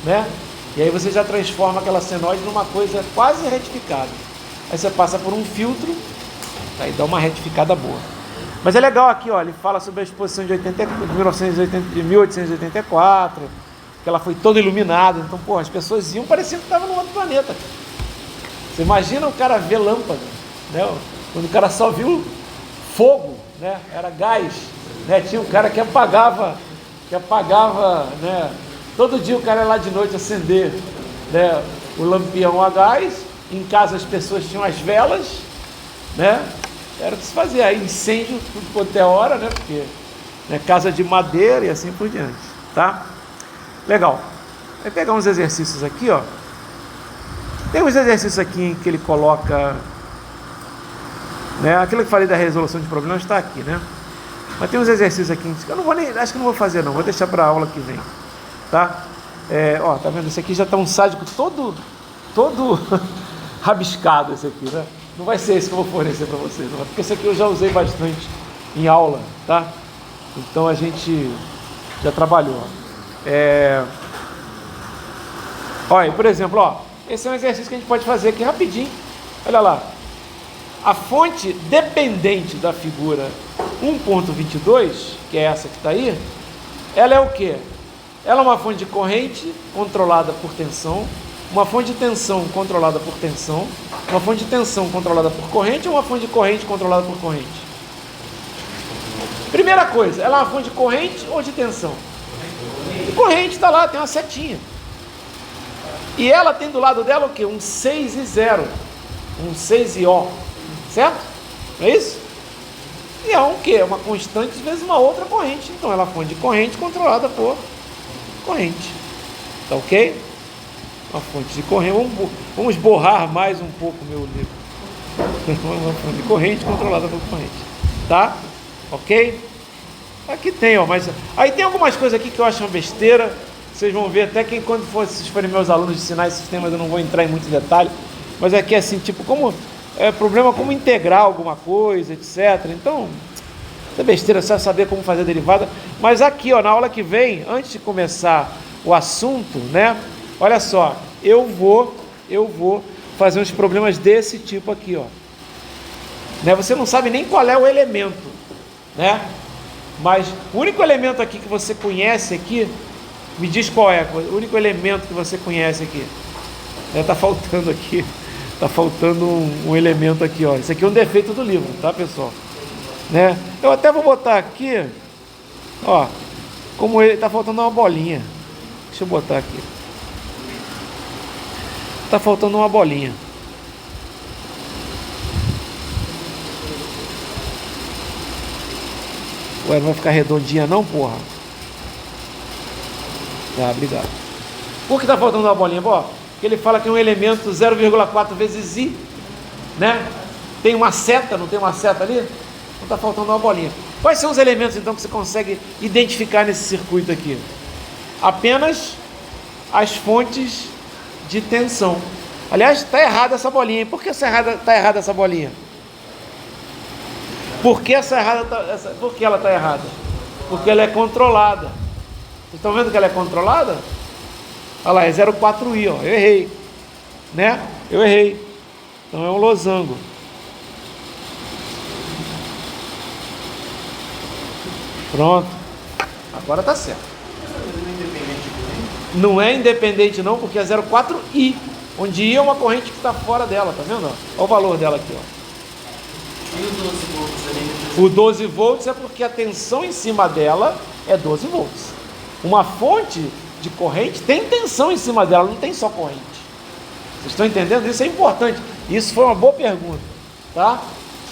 né? E aí você já transforma aquela senoide numa coisa quase retificada. Aí você passa por um filtro, aí dá uma retificada boa. Mas é legal aqui, ó, ele fala sobre a exposição de 1884, que ela foi toda iluminada. Então, pô, as pessoas iam parecendo que estavam num outro planeta. Você imagina o cara ver lâmpada, né? Quando o cara só viu fogo, né? Era gás, né? Tinha um cara que apagava, né? Todo dia o cara ia lá de noite acender, né, o lampião a gás. Em casa as pessoas tinham as velas, né? Era o que se fazia. Aí incêndio tudo quanto é hora, né? Porque, né, casa de madeira e assim por diante, tá? Legal. Vai pegar uns exercícios aqui, ó. Tem uns exercícios aqui em que ele coloca, né? Aquilo que eu falei da resolução de problemas está aqui, né? Mas tem uns exercícios aqui que eu não vou nem, acho que não vou fazer não, vou deixar para a aula que vem, tá? Ó, tá vendo? Esse aqui já está um sádico todo rabiscado, esse aqui, né? Não vai ser esse que eu vou fornecer para vocês, não, porque esse aqui eu já usei bastante em aula, tá? Então a gente já trabalhou. Olha, por exemplo, ó, esse é um exercício que a gente pode fazer aqui rapidinho. Olha lá. A fonte dependente da figura 1.22, que é essa que está aí, ela é o quê? Ela é uma fonte de corrente controlada por tensão, uma fonte de tensão controlada por tensão, uma fonte de tensão controlada por corrente ou uma fonte de corrente controlada por corrente? Primeira coisa, ela é uma fonte de corrente ou de tensão? De corrente, está lá, tem uma setinha. E ela tem do lado dela o quê? Um 6 e 0. Um 6 e O. Certo? Não é isso? E é um quê? É uma constante vezes uma outra corrente. Então ela é uma fonte de corrente controlada por corrente. Tá ok? Uma fonte de corrente. Vamos borrar mais um pouco o meu livro. Uma fonte de corrente controlada por corrente. Tá? Ok? Aqui tem, ó. Mas aí tem algumas coisas aqui que eu acho uma besteira. Vocês vão ver até que quando vocês forem meus alunos de sinais e sistemas, eu não vou entrar em muito detalhe. Mas aqui é assim, tipo, como problema como integrar alguma coisa, etc. Então, é besteira, você vai saber como fazer a derivada. Mas aqui, ó, na aula que vem, antes de começar o assunto, né? Olha só, eu vou fazer uns problemas desse tipo aqui, ó. Né? Você não sabe nem qual é o elemento, né? Mas o único elemento aqui que você conhece aqui, me diz qual é o único elemento que você conhece aqui. Tá faltando aqui. Tá faltando um elemento aqui, ó. Isso aqui é um defeito do livro, tá, pessoal? Né? Eu até vou botar aqui, ó, como ele tá faltando uma bolinha. Deixa eu botar aqui. Tá faltando uma bolinha. Ué, não vai ficar redondinha não, porra? Tá, obrigado. Por que tá faltando uma bolinha? Ó, que ele fala que é um elemento 0,4 vezes I, né? Tem uma seta, não tem uma seta ali? Então está faltando uma bolinha. Quais são os elementos então que você consegue identificar nesse circuito aqui? Apenas as fontes de tensão. Aliás, está errada essa bolinha. Por que está errada essa bolinha? Por que ela está errada? Porque ela é controlada. Vocês estão vendo que ela é controlada? Olha lá, é 0,4i, ó. Eu errei, né? Eu errei. Então é um losango. Pronto. Agora tá certo. Não é independente não, porque é 0,4i. Onde I é uma corrente que está fora dela, tá vendo? Olha o valor dela aqui, ó. E o 12 volts ali? O 12 volts é porque a tensão em cima dela é 12 volts. Uma fonte de corrente tem tensão em cima dela, não tem só corrente. Vocês estão entendendo? Isso é importante. Isso foi uma boa pergunta, tá?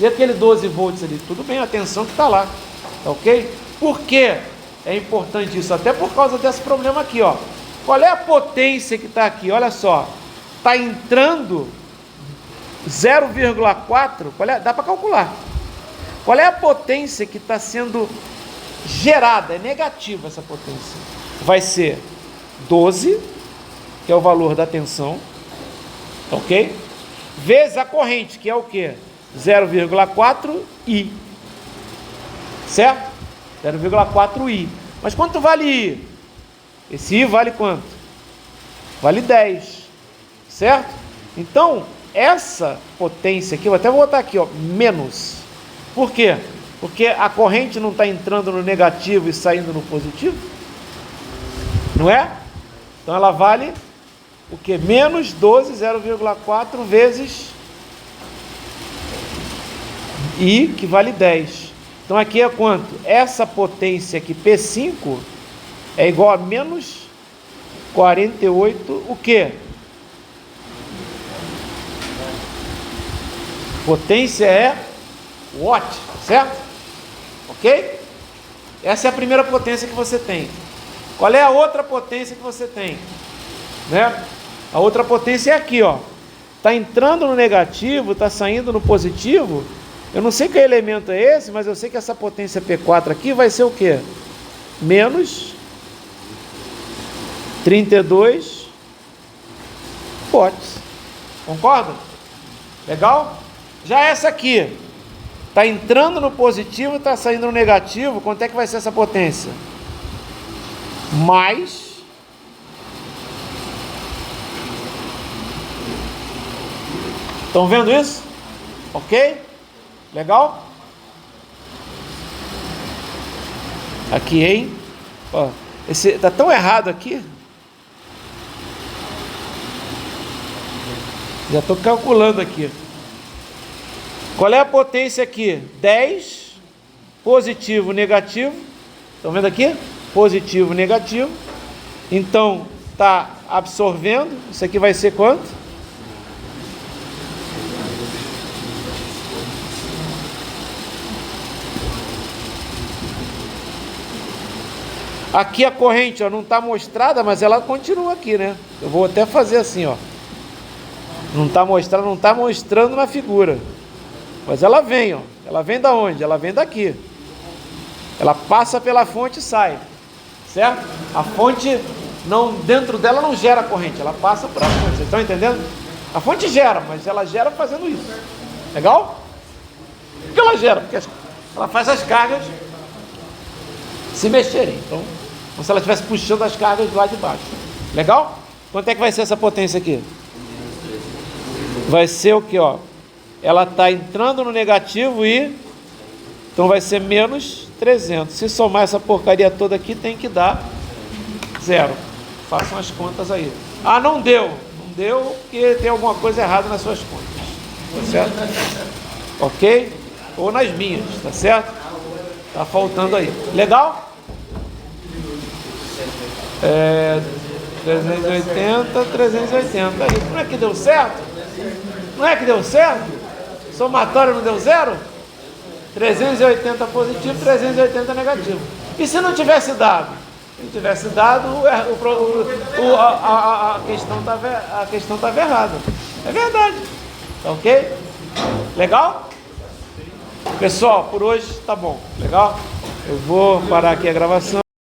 E aquele 12 volts ali, tudo bem, a tensão que está lá, tá ok? Por que é importante isso? Até por causa desse problema aqui, ó. Qual é a potência que está aqui? Olha só, está entrando 0,4, dá para calcular. Qual é a potência que está sendo gerada? É negativa essa potência. Vai ser 12, que é o valor da tensão, ok? Vezes a corrente, que é o quê? 0,4 I. Certo? 0,4 I. Mas quanto vale I? Esse I vale quanto? Vale 10. Certo? Então, essa potência aqui, eu até vou botar aqui, ó, menos. Por quê? Porque a corrente não está entrando no negativo e saindo no positivo? Não é? Então ela vale o que? Menos 12, 0,4 vezes I, que vale 10. Então aqui é quanto? Essa potência aqui, P5, é igual a menos 48, o quê? Potência é watt, certo? Ok? Essa é a primeira potência que você tem. Qual é a outra potência que você tem? Né? A outra potência é aqui, ó. Está entrando no negativo, está saindo no positivo. Eu não sei que elemento é esse, mas eu sei que essa potência P4 aqui vai ser o quê? Menos 32 watts. Concorda? Legal? Já essa aqui está entrando no positivo e está saindo no negativo. Quanto é que vai ser essa potência? Mais estão vendo isso? Ok? Legal? Aqui, hein? Ó, esse tá tão errado aqui. Já estou calculando aqui. Qual é a potência aqui? 10, positivo, negativo. Estão vendo aqui? Positivo, negativo. Então, está absorvendo. Isso aqui vai ser quanto? Aqui a corrente, ó, não está mostrada, mas ela continua aqui, né? Eu vou até fazer assim, ó. Não está mostrada, não está mostrando na figura. Mas ela vem, ó. Ela vem da onde? Ela vem daqui. Ela passa pela fonte e sai. Certo? A fonte, não, dentro dela não gera corrente, ela passa por a fonte. Vocês estão entendendo? A fonte gera, mas ela gera fazendo isso. Legal? Por que ela gera? Porque ela faz as cargas se mexerem. Então, como se ela estivesse puxando as cargas lá de baixo. Legal? Quanto é que vai ser essa potência aqui? Vai ser o que, ó? Ela está entrando no negativo e... Então vai ser menos 300. Se somar essa porcaria toda aqui, tem que dar 0. Façam as contas aí. Ah, não deu. Não deu porque tem alguma coisa errada nas suas contas. Tá certo? Ok? Ou nas minhas, tá certo? Tá faltando aí. Legal? 380, 380. Aí, não é que deu certo? Não é que deu certo? Somatório não deu 0? 380 positivo, 380 negativo. E se não tivesse dado? Se não tivesse dado, a questão estava errada. É verdade. Tá ok? Legal? Pessoal, por hoje tá bom. Legal? Eu vou parar aqui a gravação.